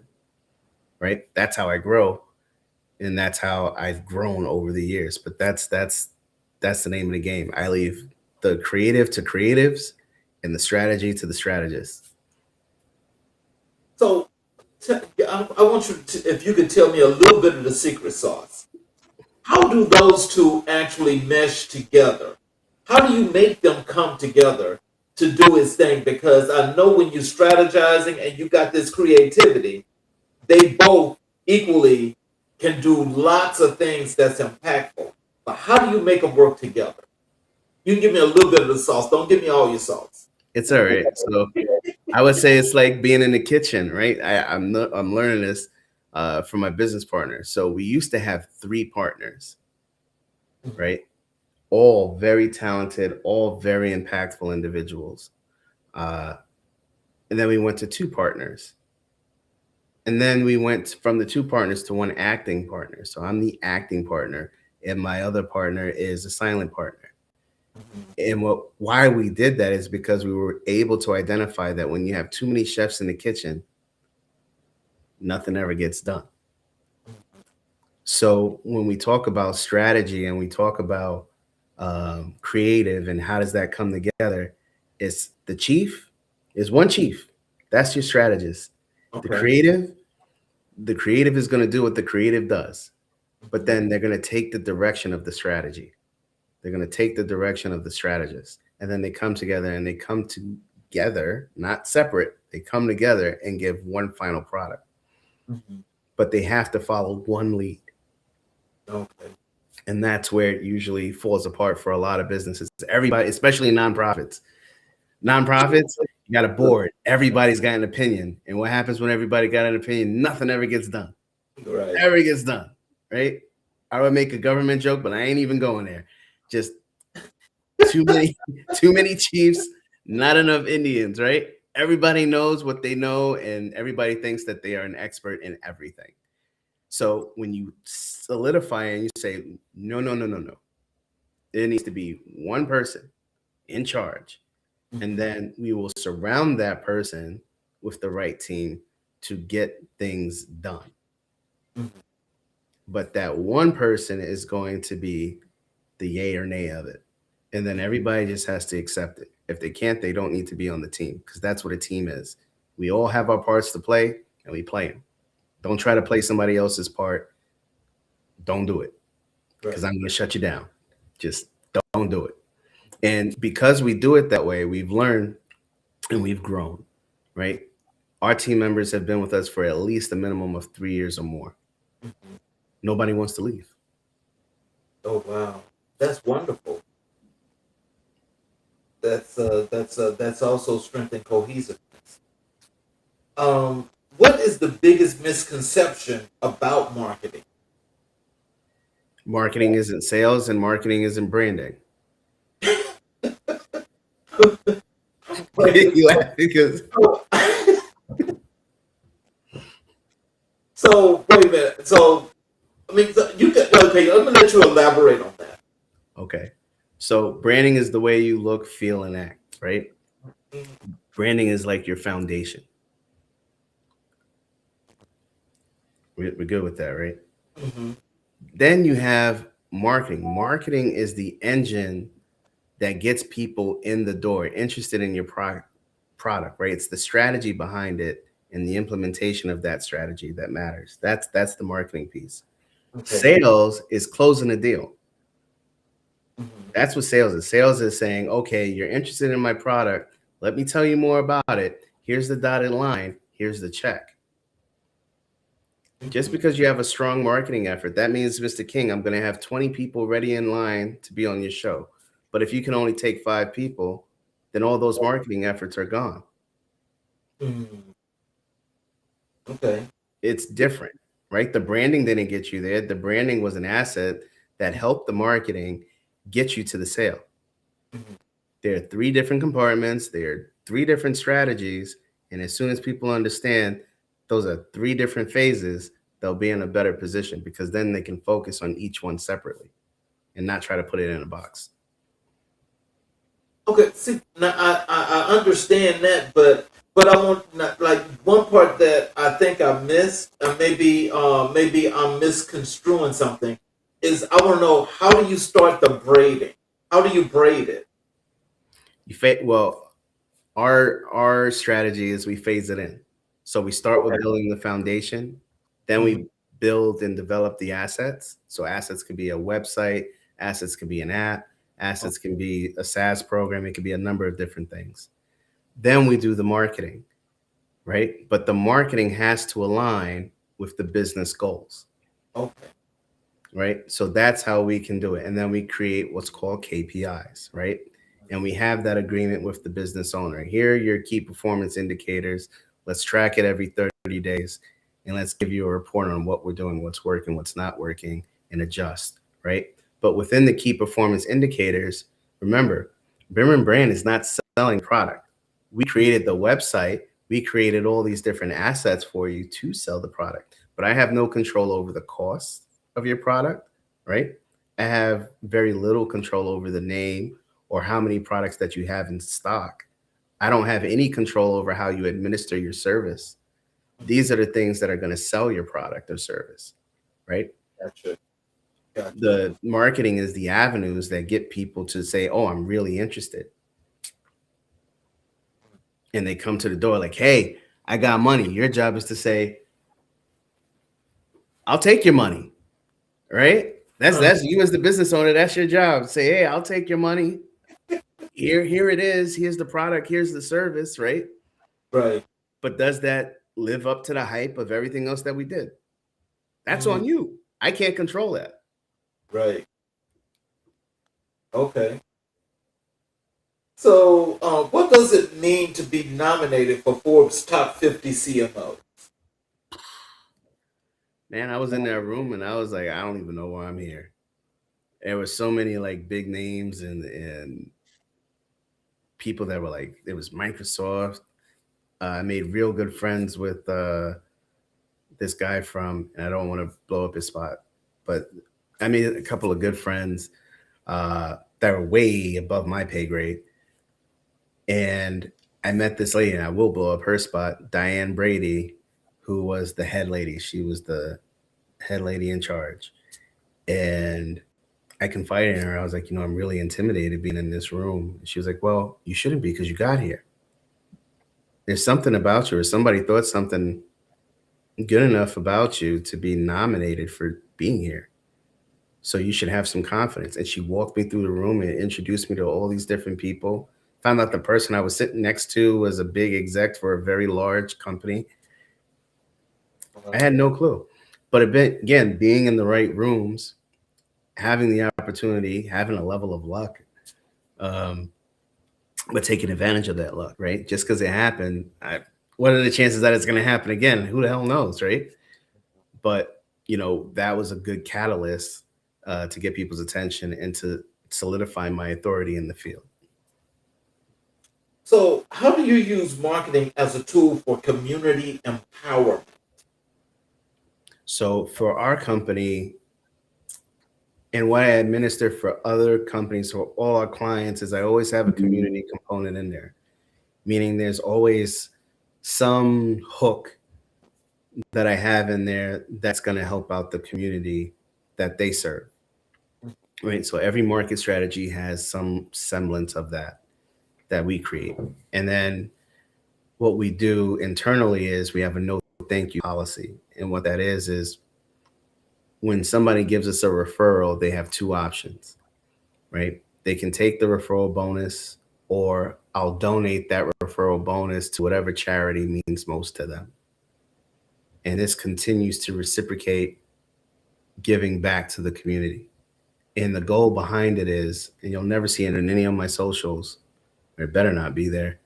Right? That's how I grow, and that's how I've grown over the years. But that's the name of the game. I leave the creative to creatives and the strategy to the strategists. So, I want you to, if you could tell me a little bit of the secret sauce. How do those two actually mesh together? How do you make them come together to do its thing? Because I know when you're strategizing and you got this creativity, they both equally can do lots of things that's impactful. But how do you make them work together? You can give me a little bit of the sauce. Don't give me all your sauce. It's all right. So I would say it's like being in the kitchen, right? I'm learning this from my business partner. So we used to have 3 partners, right? All very talented, all very impactful individuals. And then we went to 2 partners. And then we went from the 2 partners to 1 acting partner. So I'm the acting partner, and my other partner is a silent partner. And why we did that is because we were able to identify that when you have too many chefs in the kitchen, nothing ever gets done. So when we talk about strategy and we talk about creative and how does that come together, it's the chief is 1 chief. That's your strategist. Okay. The creative is going to do what the creative does, but then they're going to take the direction of the strategy. They're going to take the direction of the strategist, and then they come together and they come together, not separate. They come together and give 1 final product, but they have to follow 1 lead. Okay. And that's where it usually falls apart for a lot of businesses. Everybody, especially nonprofits, you got a board. Everybody's got an opinion. And what happens when everybody got an opinion? Nothing ever gets done. Right. Ever gets done, right? I would make a government joke, but I ain't even going there. Just too many chiefs, not enough Indians, right? Everybody knows what they know, and everybody thinks that they are an expert in everything. So when you solidify and you say, no. There needs to be 1 person in charge. And then we will surround that person with the right team to get things done. But that 1 person is going to be the yay or nay of it. And then everybody just has to accept it. If they can't, they don't need to be on the team, because that's what a team is. We all have our parts to play and we play them. Don't try to play somebody else's part. Don't do it, because I'm going to shut you down. Just don't do it. And because we do it that way, we've learned and we've grown, right? Our team members have been with us for at least a minimum of 3 years or more. Nobody wants to leave. Oh, wow. That's wonderful. That's also strength and cohesiveness. What is the biggest misconception about marketing? Marketing isn't sales and marketing isn't branding. You laugh because so wait a minute. So I mean, you can, okay. I'm gonna let you elaborate on that. Okay. So branding is the way you look, feel, and act, right? Branding is like your foundation. We're good with that, right? Then you have marketing. Marketing is the engine that gets people in the door, interested in your product, right? It's the strategy behind it, and the implementation of that strategy that matters. That's the marketing piece. Okay. Sales is closing a deal. Mhm. That's what sales is. Sales is saying, okay, you're interested in my product. Let me tell you more about it. Here's the dotted line. Here's the check. Just because you have a strong marketing effort, that means, Mr. King, I'm going to have 20 people ready in line to be on your show. But if you can only take 5 people, then all those marketing efforts are gone. Mhm. Okay. It's different, right? The branding didn't get you there. The branding was an asset that helped the marketing get you to the sale. Mhm. There are 3 different compartments. There are 3 different strategies. And as soon as people understand those are 3 different phases, they'll be in a better position because then they can focus on each one separately and not try to put it in a box. Okay. See, now I understand that, but I want like one part that I think I missed, and maybe I'm misconstruing something. Is I want to know, how do you start the braiding? How do you braid it? Well, our strategy is we phase it in. So we start with Okay. building the foundation, then Mhm. we build and develop the assets. So assets could be a website, assets can be an app, assets can be a SaaS program, it could be a number of different things. Then we do the marketing, right? But the marketing has to align with the business goals, Okay. right? So that's how we can do it. And then we create what's called KPIs, right? And we have that agreement with the business owner. Here are your key performance indicators. Let's track it every 30 days and let's give you a report on what we're doing, what's working, what's not working, and adjust, right? But within the key performance indicators, remember, Bimmer Brand is not selling product. We created the website, we created all these different assets for you to sell the product, but I have no control over the cost of your product, right? I have very little control over the name or how many products that you have in stock. I don't have any control over how you administer your service. These are the things that are going to sell your product or service, right? Gotcha. Gotcha. The marketing is the avenues that get people to say, oh, I'm really interested. And they come to the door like, hey, I got money. Your job is to say, I'll take your money, right? That's you as the business owner. That's your job. Say, hey, I'll take your money. Here it is. Here's the product. Here's the service, right? Right. But does that live up to the hype of everything else that we did? That's Mhm. on you. I can't control that. Right. Okay. So, what does it mean to be nominated for Forbes Top 50 CMO? Man, I was in that room and I was like, I don't even know why I'm here. There were so many like big names and people that were like, it was Microsoft. I made real good friends with this guy from, and I don't want to blow up his spot, but I made a couple of good friends that were way above my pay grade. And I met this lady, and I will blow up her spot, Diane Brady, who was the head lady. She was the head lady in charge. And I confided in her. I was like, I'm really intimidated being in this room. She was like, well, you shouldn't be because you got here. There's something about you, or somebody thought something good enough about you to be nominated for being here. So you should have some confidence. And she walked me through the room and introduced me to all these different people. Found out the person I was sitting next to was a big exec for a very large company. I had no clue. But again, being in the right rooms, having the opportunity, having a level of luck, but taking advantage of that luck, right? Just because it happened, what are the chances that it's going to happen again? Who the hell knows, right? But that was a good catalyst to get people's attention and to solidify my authority in the field. So, how do you use marketing as a tool for community empowerment? So for our company and what I administer for other companies, for all our clients, is I always have a community component in there, meaning there's always some hook that I have in there that's going to help out the community that they serve. Right. So every market strategy has some semblance of that we create. And then what we do internally is we have a no thank you policy. And what that is when somebody gives us a referral, they have two options, right? They can take the referral bonus, or I'll donate that referral bonus to whatever charity means most to them. And this continues to reciprocate giving back to the community. And the goal behind it is, and you'll never see it in any of my socials, or it better not be there,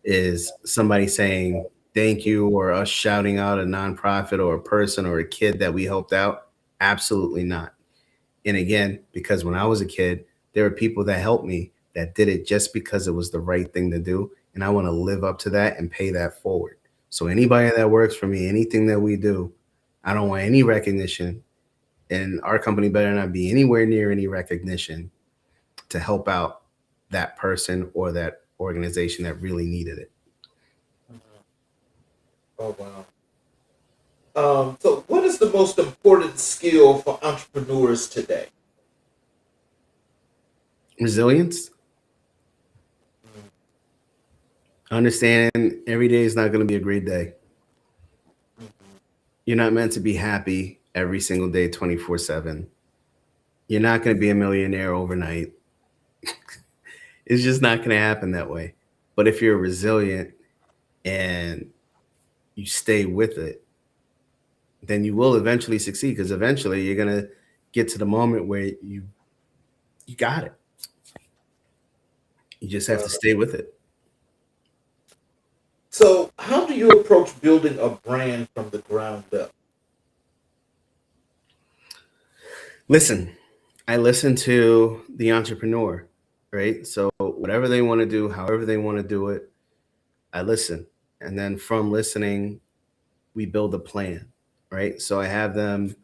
is somebody saying thank you or us shouting out a nonprofit or a person or a kid that we helped out. Absolutely not. And again, because when I was a kid, there were people that helped me that did it just because it was the right thing to do. And I want to live up to that and pay that forward. So anybody that works for me, anything that we do, I don't want any recognition. And our company better not be anywhere near any recognition to help out that person or that organization that really needed it. Oh, wow. So, what is the most important skill for entrepreneurs today? Resilience. Understand every day is not going to be a great day. You're not meant to be happy every single day, 24/7. You're not going to be a millionaire overnight. It's just not going to happen that way. But if you're resilient and you stay with it, then you will eventually succeed, because eventually you're going to get to the moment where you got it. You just have to stay with it. So, how do you approach building a brand from the ground up? Listen, I listen to the entrepreneur, right? So whatever they want to do, however they want to do it, I listen. And then from listening, we build a plan, right? So I have them,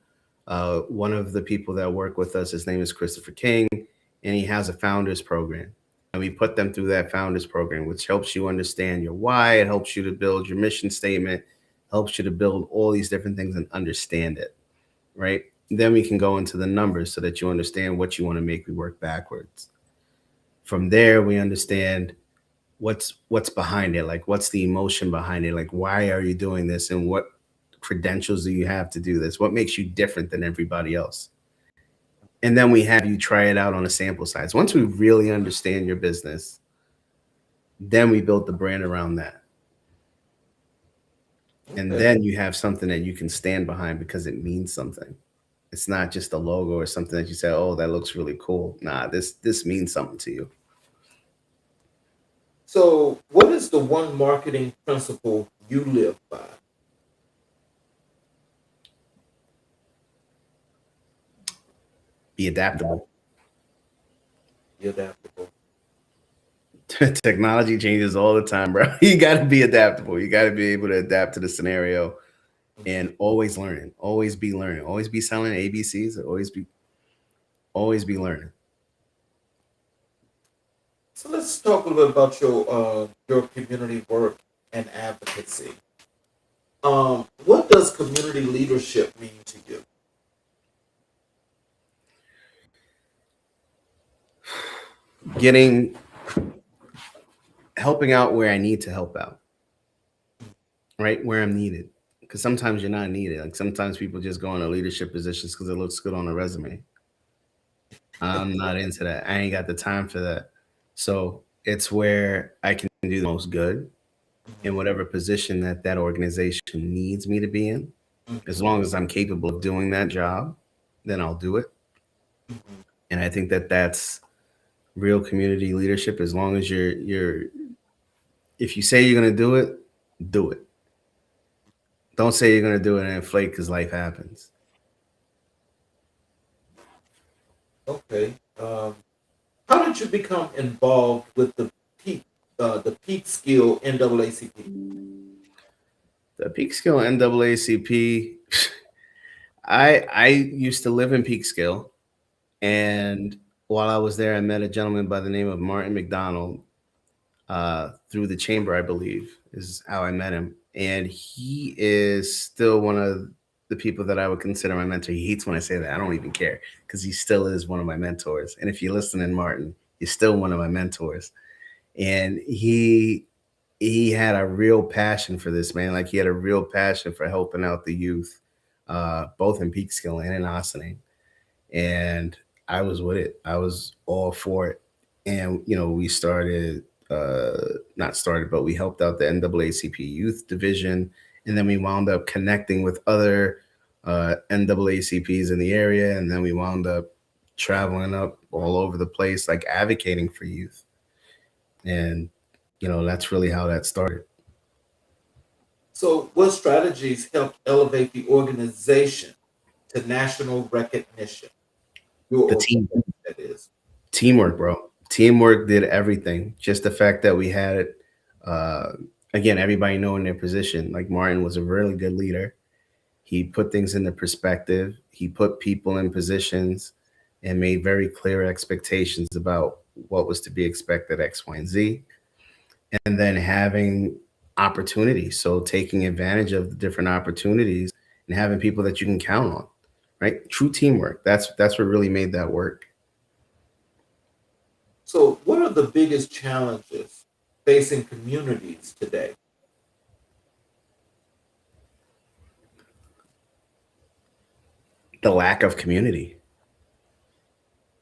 one of the people that work with us, his name is Christopher King, and he has a founders program. And we put them through that founders program, which helps you understand your why. It helps you to build your mission statement, helps you to build all these different things and understand it, right? Then we can go into the numbers so that you understand what you want to make. We work backwards. From there, we understand what's behind it, like what's the emotion behind it, like why are you doing this, and what credentials do you have to do this, what makes you different than everybody else. And then we have you try it out on a sample size. Once we really understand your business, then we build the brand around that. And then you have something that you can stand behind because it means something. It's not just a logo or something that you say, oh, that looks really cool. Nah, this means something to you. So, what is the one marketing principle you live by? Be adaptable. Be adaptable. Technology changes all the time, bro. You got to be adaptable. You got to be able to adapt to the scenario and always learning, always be learning, always be selling ABCs, always be learning. So let's talk a little bit about your community work and advocacy. What does community leadership mean to you? Helping out where I need to help out, right? Where I'm needed. Because sometimes you're not needed. Like sometimes people just go into leadership positions because it looks good on a resume. I'm not into that. I ain't got the time for that. So it's where I can do the most good in whatever position that organization needs me to be in. As long as I'm capable of doing that job, then I'll do it. And I think that that's real community leadership. As long as if you say you're going to do it, do it. Don't say you're going to do it and inflate because life happens. Okay. How did you become involved with the Peak Skill NAACP? The Peak Skill NAACP, I used to live in Peekskill, and while I was there, I met a gentleman by the name of Martin McDonald through the chamber, I believe, is how I met him. And he is still one of the people that I would consider my mentor. He hates when I say that. I don't even care, because he still is one of my mentors. And if you're listening, Martin, you're still one of my mentors. And he he had a real passion for this, man. Like he had a real passion for helping out the youth, both in Peekskill and in Ossining. And I was with it. I was all for it. And we started, not started, but we helped out the NAACP Youth Division, and then we wound up connecting with other NAACPs in the area, and then we wound up traveling up all over the place, like advocating for youth. And that's really how that started. So, what strategies helped elevate the organization to national recognition? Your The team. organization, that is. Teamwork, bro. Teamwork did everything. Just the fact that we had it, uh, again, everybody knowing their position. Like Martin was a really good leader. He put things into perspective. He put people in positions and made very clear expectations about what was to be expected, X, Y, and Z. And then having opportunities. So taking advantage of the different opportunities and having people that you can count on, right? True teamwork. That's what really made that work. So, what are the biggest challenges facing communities today? The lack of community.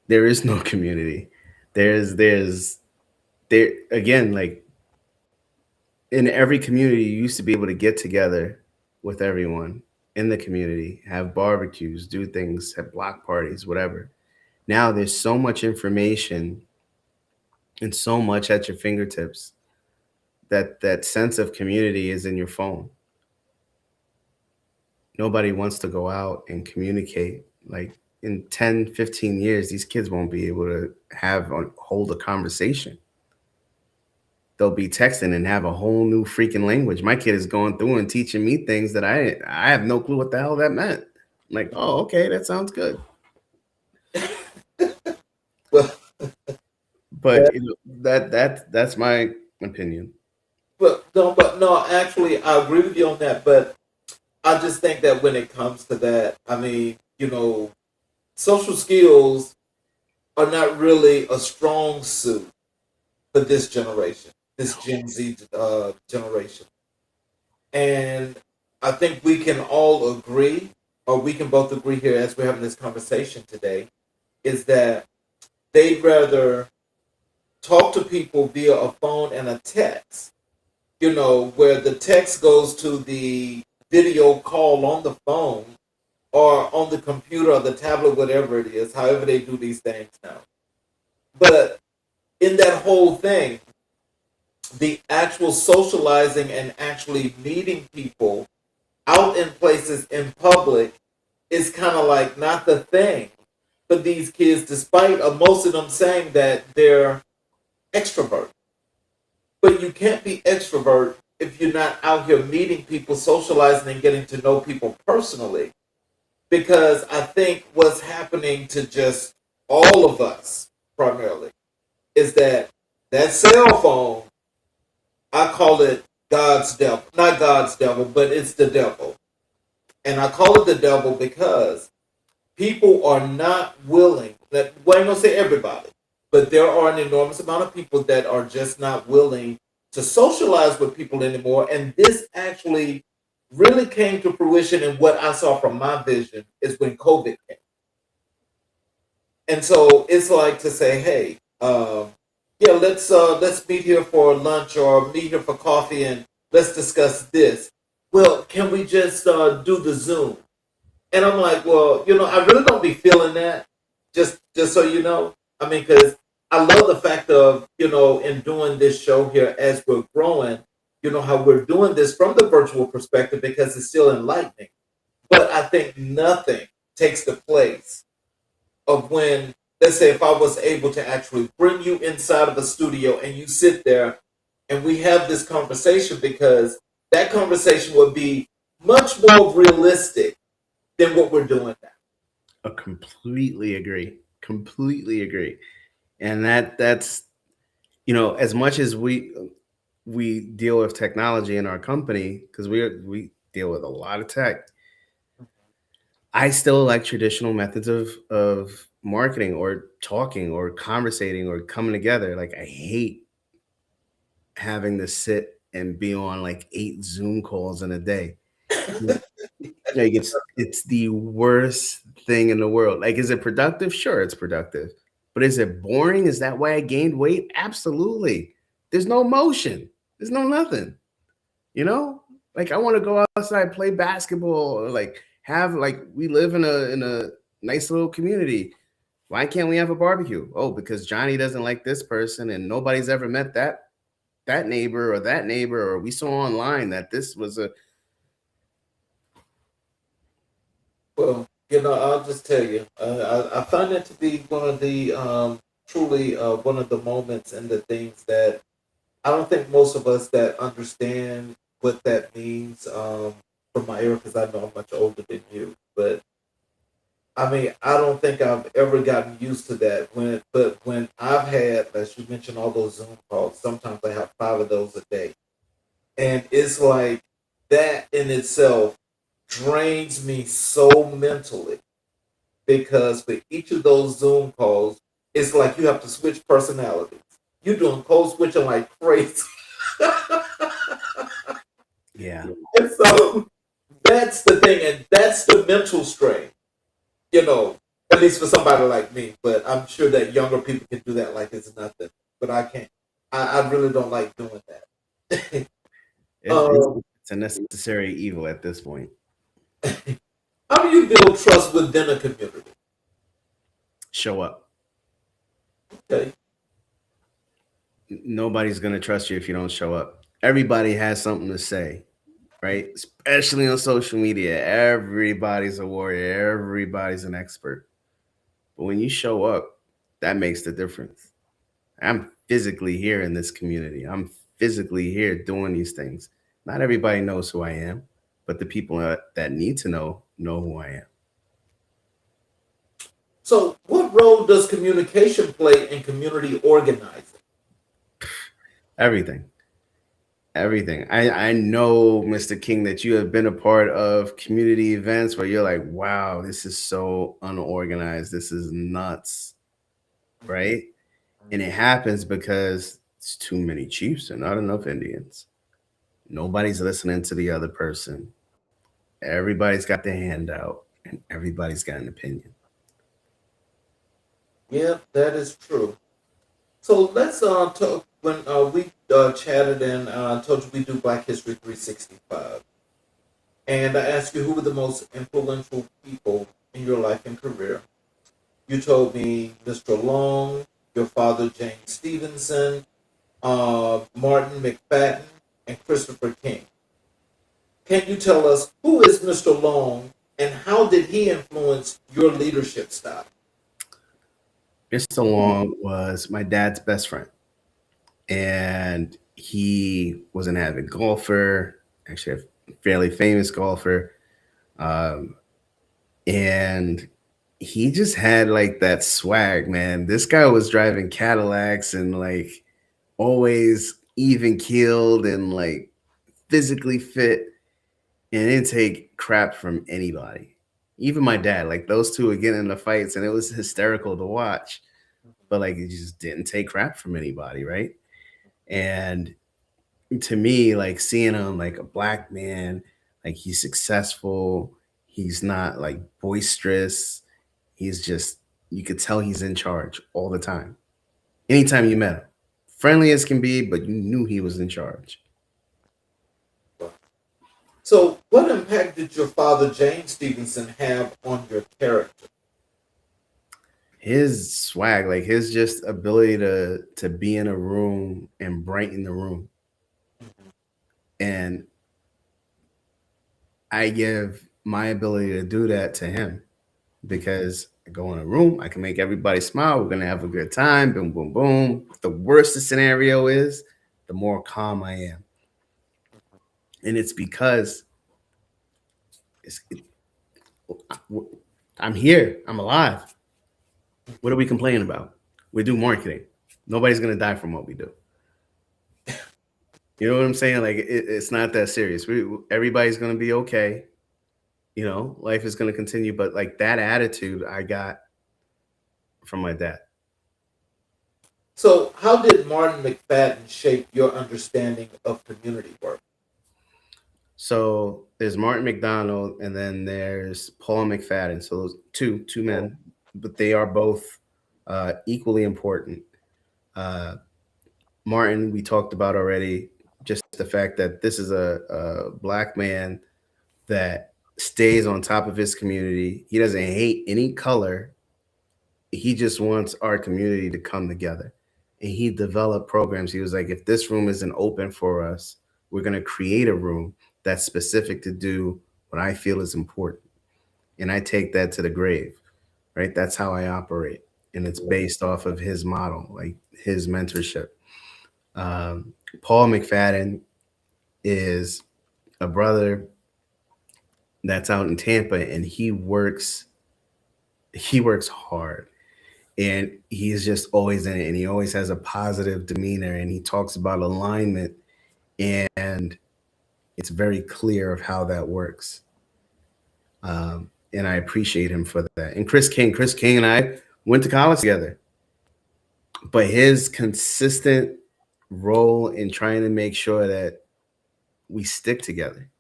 There is no community. There's there again, like in every community, you used to be able to get together with everyone in the community, have barbecues, do things, have block parties, whatever. Now there's so much information and so much at your fingertips that that sense of community is in your phone. Nobody wants to go out and communicate. Like in 10, 15 years, these kids won't be able to hold a conversation. They'll be texting and have a whole new freaking language. My kid is going through and teaching me things that I have no clue what the hell that meant. I'm like, oh, okay, that sounds good. Well, But that's my opinion. but no, actually, I agree with you on that. But I just think that when it comes to that, I mean, social skills are not really a strong suit for this generation, this Gen Z generation. And I think we can all agree, or we can both agree here as we're having this conversation today, is that they'd rather talk to people via a phone and a text, where the text goes to the video call on the phone or on the computer or the tablet, whatever it is, however they do these things now. But in that whole thing, the actual socializing and actually meeting people out in places in public is kind of like not the thing for these kids, despite most of them saying that they're extrovert. But you can't be extrovert if you're not out here meeting people, socializing, and getting to know people personally. Because I think what's happening to just all of us primarily is that cell phone, I call it God's devil. Not God's devil, but it's the devil. And I call it the devil because people are not willing, that well, I'm gonna say everybody, but there are an enormous amount of people that are just not willing to socialize with people anymore. And this actually really came to fruition in what I saw from my vision is when COVID came. And so it's like to say, hey, yeah, let's meet here for lunch or meet here for coffee and let's discuss this. Well, can we just do the Zoom? And I'm like, well, I really don't be feeling that. Just so you know, I mean, because I love the fact of in doing this show here as we're growing, how we're doing this from the virtual perspective because it's still enlightening. But I think nothing takes the place of when, let's say, if I was able to actually bring you inside of a studio and you sit there and we have this conversation, because that conversation would be much more realistic than what we're doing now. I completely agree. Completely agree. And that's as much as we deal with technology in our company, because we deal with a lot of tech, I still like traditional methods of marketing or talking or conversating or coming together. Like I hate having to sit and be on like 8 Zoom calls in a day. Like it's the worst thing in the world. Like, is it productive? Sure, it's productive. But is it boring? Is that why I gained weight? Absolutely. There's no motion. There's no nothing. You know? Like, I want to go outside, play basketball, or like have like we live in a nice little community. Why can't we have a barbecue? Oh, because Johnny doesn't like this person and nobody's ever met that neighbor or that neighbor, or we saw online that this was a Well, I'll just tell you, I find that to be one of the truly one of the moments and the things that I don't think most of us that understand what that means from my era, because I know I'm much older than you, but I mean, I don't think I've ever gotten used to that. But when I've had, as you mentioned, all those Zoom calls, sometimes I have 5 of those a day, and it's like that in itself drains me so mentally because for each of those Zoom calls, it's like you have to switch personalities. You're doing code switching like crazy. yeah. And so that's the thing, and that's the mental strain, you know, at least for somebody like me. But I'm sure that younger people can do that like it's nothing. But I can't. I really don't like doing that. um, It's a necessary evil at this point. how do you build trust within a community? Show up. Okay. Nobody's gonna trust you if you don't show up. Everybody has something to say, right? Especially on social media. Everybody's a warrior, everybody's an expert. But when you show up, that makes the difference. I'm physically here in this community. I'm physically here doing these things. Not everybody knows who I am, but the people that need to know who I am. So, what role does communication play in community organizing? Everything. Everything. I know, Mr. King, that you have been a part of community events where you're like, wow, this is so unorganized. This is nuts. Right. And it happens because it's too many chiefs and not enough Indians. Nobody's listening to the other person. Everybody's got their hand out and everybody's got an opinion. Yeah, that is true. So let's talk. When we chatted and told you we do Black History 365, and I asked you who were the most influential people in your life and career. You told me Mr. Long, your father James Stephenson, Martin McFadden, and Christopher King. Can you tell us who is Mr. Long and how did he influence your leadership style? Mr. Long was my dad's best friend, and he was an avid golfer, actually a fairly famous golfer. Um, and he just had like that swag, man. This guy was driving Cadillacs and like always even keeled and like physically fit and didn't take crap from anybody. Even my dad, like those two would get into fights and it was hysterical to watch. But like he just didn't take crap from anybody, right? And to me, like seeing him like a black man, like he's successful, he's not like boisterous, he's just you could tell he's in charge all the time. Anytime you met him, friendly as can be, but you knew he was in charge. So, what impact did your father, James Stevenson, have on your character? His swag, like his just ability to be in a room and brighten the room. And I give my ability to do that to him because I go in a room, I can make everybody smile. We're gonna have a good time. Boom, boom, boom. The worst the scenario is, the more calm I am, and it's because it's, it, I'm here. I'm alive. What are we complaining about? We do marketing. Nobody's gonna die from what we do. You know what I'm saying? Like it's not that serious. Everybody's gonna be okay. You know, life is gonna continue. But like that attitude I got from my dad. So, how did Martin McFadden shape your understanding of community work? So there's Martin McDonald and then there's Paul McFadden. So those two Oh, men, but they are both equally important. Uh, Martin, we talked about already, just the fact that this is a black man that stays on top of his community. He doesn't hate any color. He just wants our community to come together. And he developed programs. He was like, if this room isn't open for us, we're going to create a room that's specific to do what I feel is important. And I take that to the grave, right? That's how I operate. And it's based off of his model, like his mentorship. Paul McFadden is a brother that's out in Tampa, and he works hard, and he's just always in it, and he always has a positive demeanor, and he talks about alignment, and it's very clear of how that works. And I appreciate him for that. And Chris King and I went to college together, but his consistent role in trying to make sure that we stick together,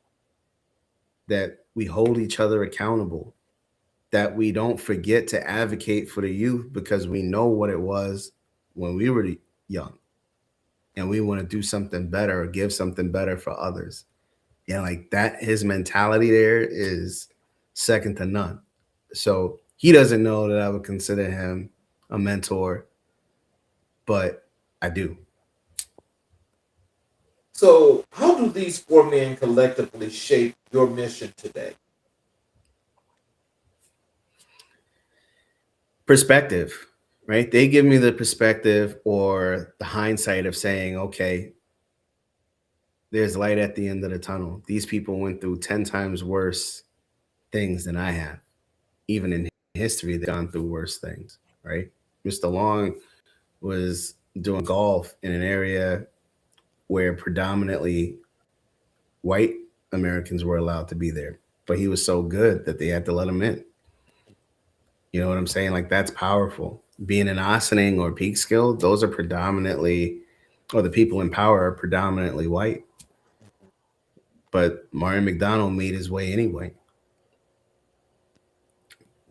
that we hold each other accountable, that we don't forget to advocate for the youth because we know what it was when we were young, and we want to do something better or give something better for others. Yeah, like that, his mentality there is second to none. So he doesn't know that I would consider him a mentor, but I do. so how do these four men collectively shape your mission today? Perspective, right? They give me the perspective or the hindsight of saying, okay, there's light at the end of the tunnel. These people went through 10 times worse things than I have. Even in history, they've gone through worse things, right? Mr. Long was doing golf in an area where predominantly white Americans were allowed to be there, but he was so good that they had to let him in. You know what I'm saying? Like that's powerful. Being in Ossining or Peekskill, those are predominantly, or the people in power are predominantly white. But Martin McDonald made his way anyway.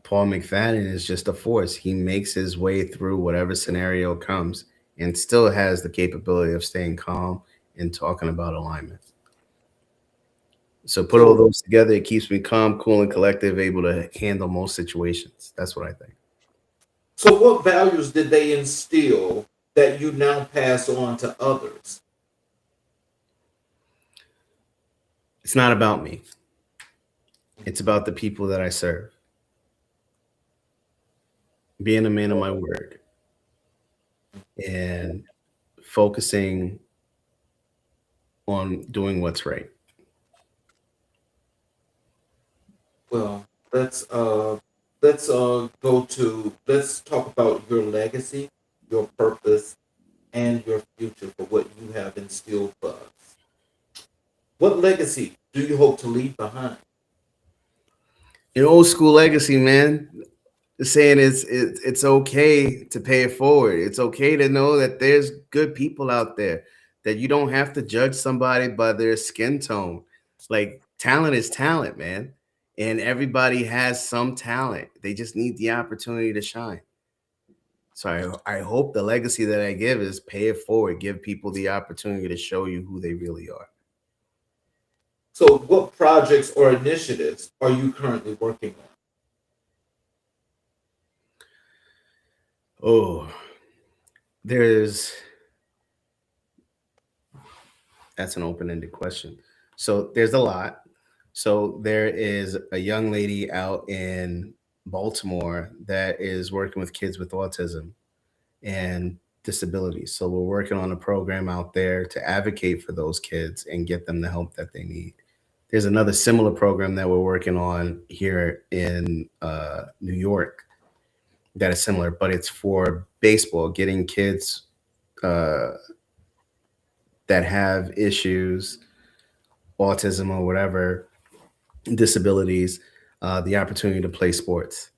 Paul McFadden is just a force. He makes his way through whatever scenario comes and still has the capability of staying calm and talking about alignment. So put all So, those together, it keeps me calm, cool, and collective, able to handle most situations. That's what I think. so what values did they instill that you now pass on to others? It's not about me. It's about the people that I serve. Being a man of my word and focusing on doing what's right. Well, let's talk about your legacy, your purpose, and your future for what you have instilled for us. What legacy do you hope to leave behind? An old school legacy, man. Saying it's okay to pay it forward. It's okay to know that there's good people out there, that you don't have to judge somebody by their skin tone. Like talent is talent, man. And everybody has some talent. They just need the opportunity to shine. So I hope the legacy that I give is pay it forward, give people the opportunity to show you who they really are. So, what projects or initiatives are you currently working on? Oh, there's that's an open-ended question. So there's a lot. So there is a young lady out in Baltimore that is working with kids with autism and disabilities. So we're working on a program out there to advocate for those kids and get them the help that they need. There's another similar program that we're working on here in New York that is similar, but it's for baseball, getting kids uh, that have issues, autism or whatever, disabilities, the opportunity to play sports.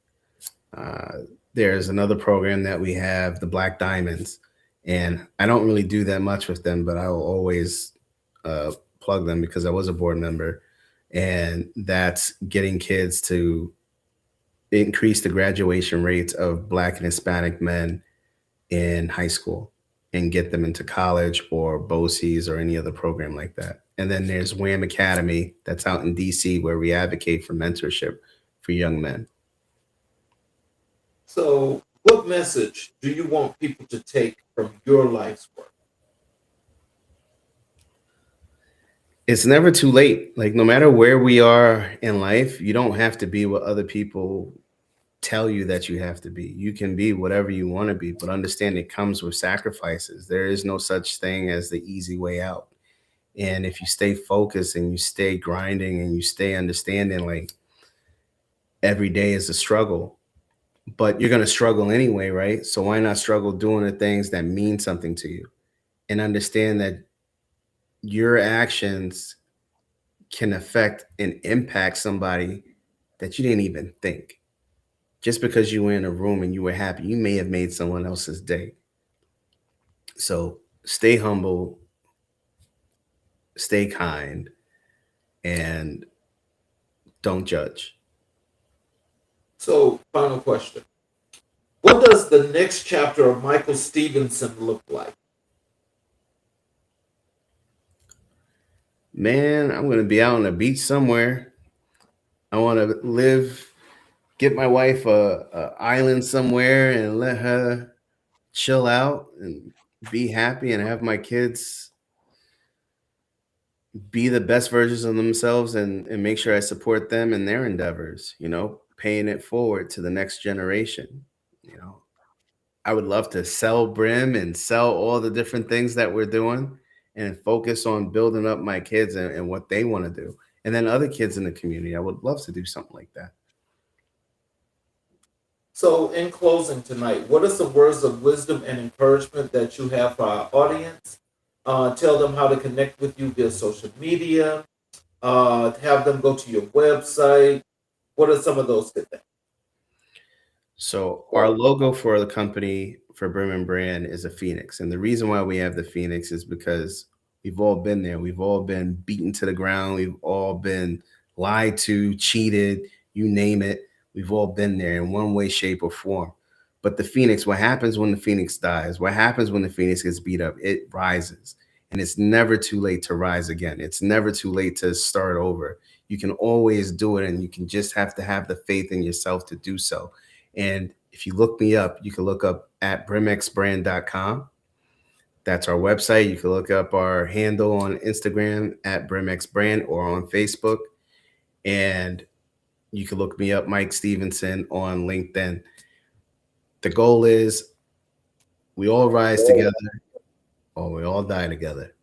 Uh, there's another program that we have, the Black Diamonds, And I don't really do that much with them, but I will always uh, plug them because I was a board member. And that's getting kids to increase the graduation rates of Black and Hispanic men in high school and get them into college or BOCES or any other program like that. And then there's WHAM Academy that's out in DC where we advocate for mentorship for young men. So, what message do you want people to take from your life's work? It's never too late. Like, no matter where we are in life, you don't have to be what other people tell you that you have to be. You can be whatever you want to be, but understand it comes with sacrifices. There is no such thing as the easy way out. And if you stay focused and you stay grinding and you stay understanding, like, every day is a struggle, but you're going to struggle anyway, right? So why not struggle doing the things that mean something to you and understand that your actions can affect and impact somebody that you didn't even think. Just because you were in a room and you were happy, you may have made someone else's day. So stay humble, stay kind, and don't judge. So, final question. What does the next chapter of Michael Stephenson look like? Man, I'm going to be out on the beach somewhere. I want to live, get my wife a island somewhere and let her chill out and be happy and have my kids be the best versions of themselves and make sure I support them in their endeavors, paying it forward to the next generation. You know, I would love to sell Brim and sell all the different things that we're doing and focus on building up my kids and what they want to do. And then other kids in the community, I would love to do something like that. So, in closing tonight, what are some words of wisdom and encouragement that you have for our audience? Tell them how to connect with you via social media. Have them go to your website. What are some of those good things? So our logo for the company for Brim and Brand is a phoenix. And the reason why we have the phoenix is because we've all been there. We've all been beaten to the ground. We've all been lied to, cheated, you name it. We've all been there in one way, shape, or form. But the phoenix, what happens when the phoenix dies? What happens when the phoenix gets beat up? It rises. And it's never too late to rise again. It's never too late to start over. You can always do it, and you can just have to have the faith in yourself to do so. And if you look me up, you can look up at brimxbrand.com. That's our website. You can look up our handle on Instagram at brimxbrand or on Facebook. And you can look me up, Mike Stephenson, on LinkedIn. The goal is we all rise together or we all die together.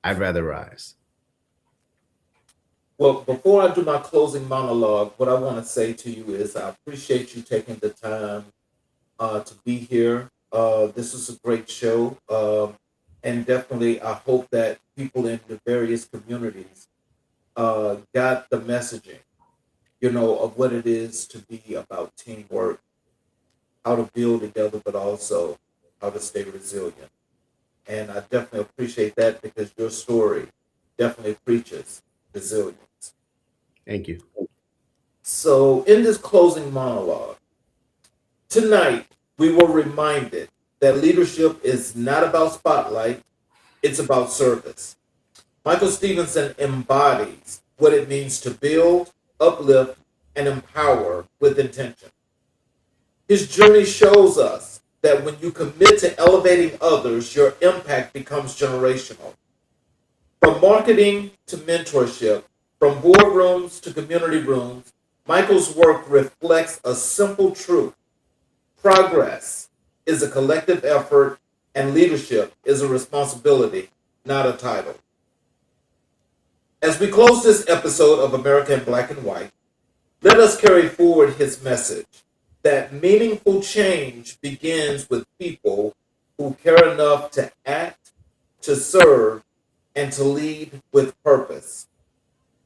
I'd rather rise. Well, before I do my closing monologue, what I want to say to you is I appreciate you taking the time to be here. This is a great show. And definitely, I hope that people in the various communities got the messaging, of what it is to be about teamwork, how to build together, but also how to stay resilient. And I definitely appreciate that because your story definitely preaches resilience. Thank you. So, in this closing monologue, tonight we were reminded that leadership is not about spotlight, it's about service. Michael Stephenson embodies what it means to build, uplift, and empower with intention. His journey shows us that when you commit to elevating others, your impact becomes generational. From marketing to mentorship, from boardrooms to community rooms, Michael's work reflects a simple truth. Progress is a collective effort, and leadership is a responsibility, not a title. As we close this episode of America in Black and White, let us carry forward his message that meaningful change begins with people who care enough to act, to serve, and to lead with purpose.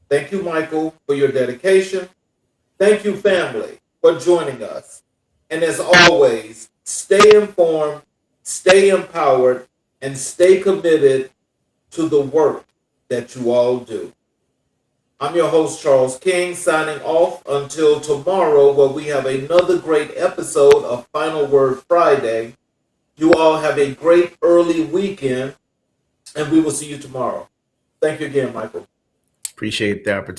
Thank you, Michael, for your dedication. Thank you, family, for joining us. And as always, stay informed, stay empowered, and stay committed to the work that you all do. I'm your host, Charles King, signing off until tomorrow, where we have another great episode of Final Word Friday. You all have a great early weekend, and we will see you tomorrow. Thank you again, Michael. Appreciate the opportunity.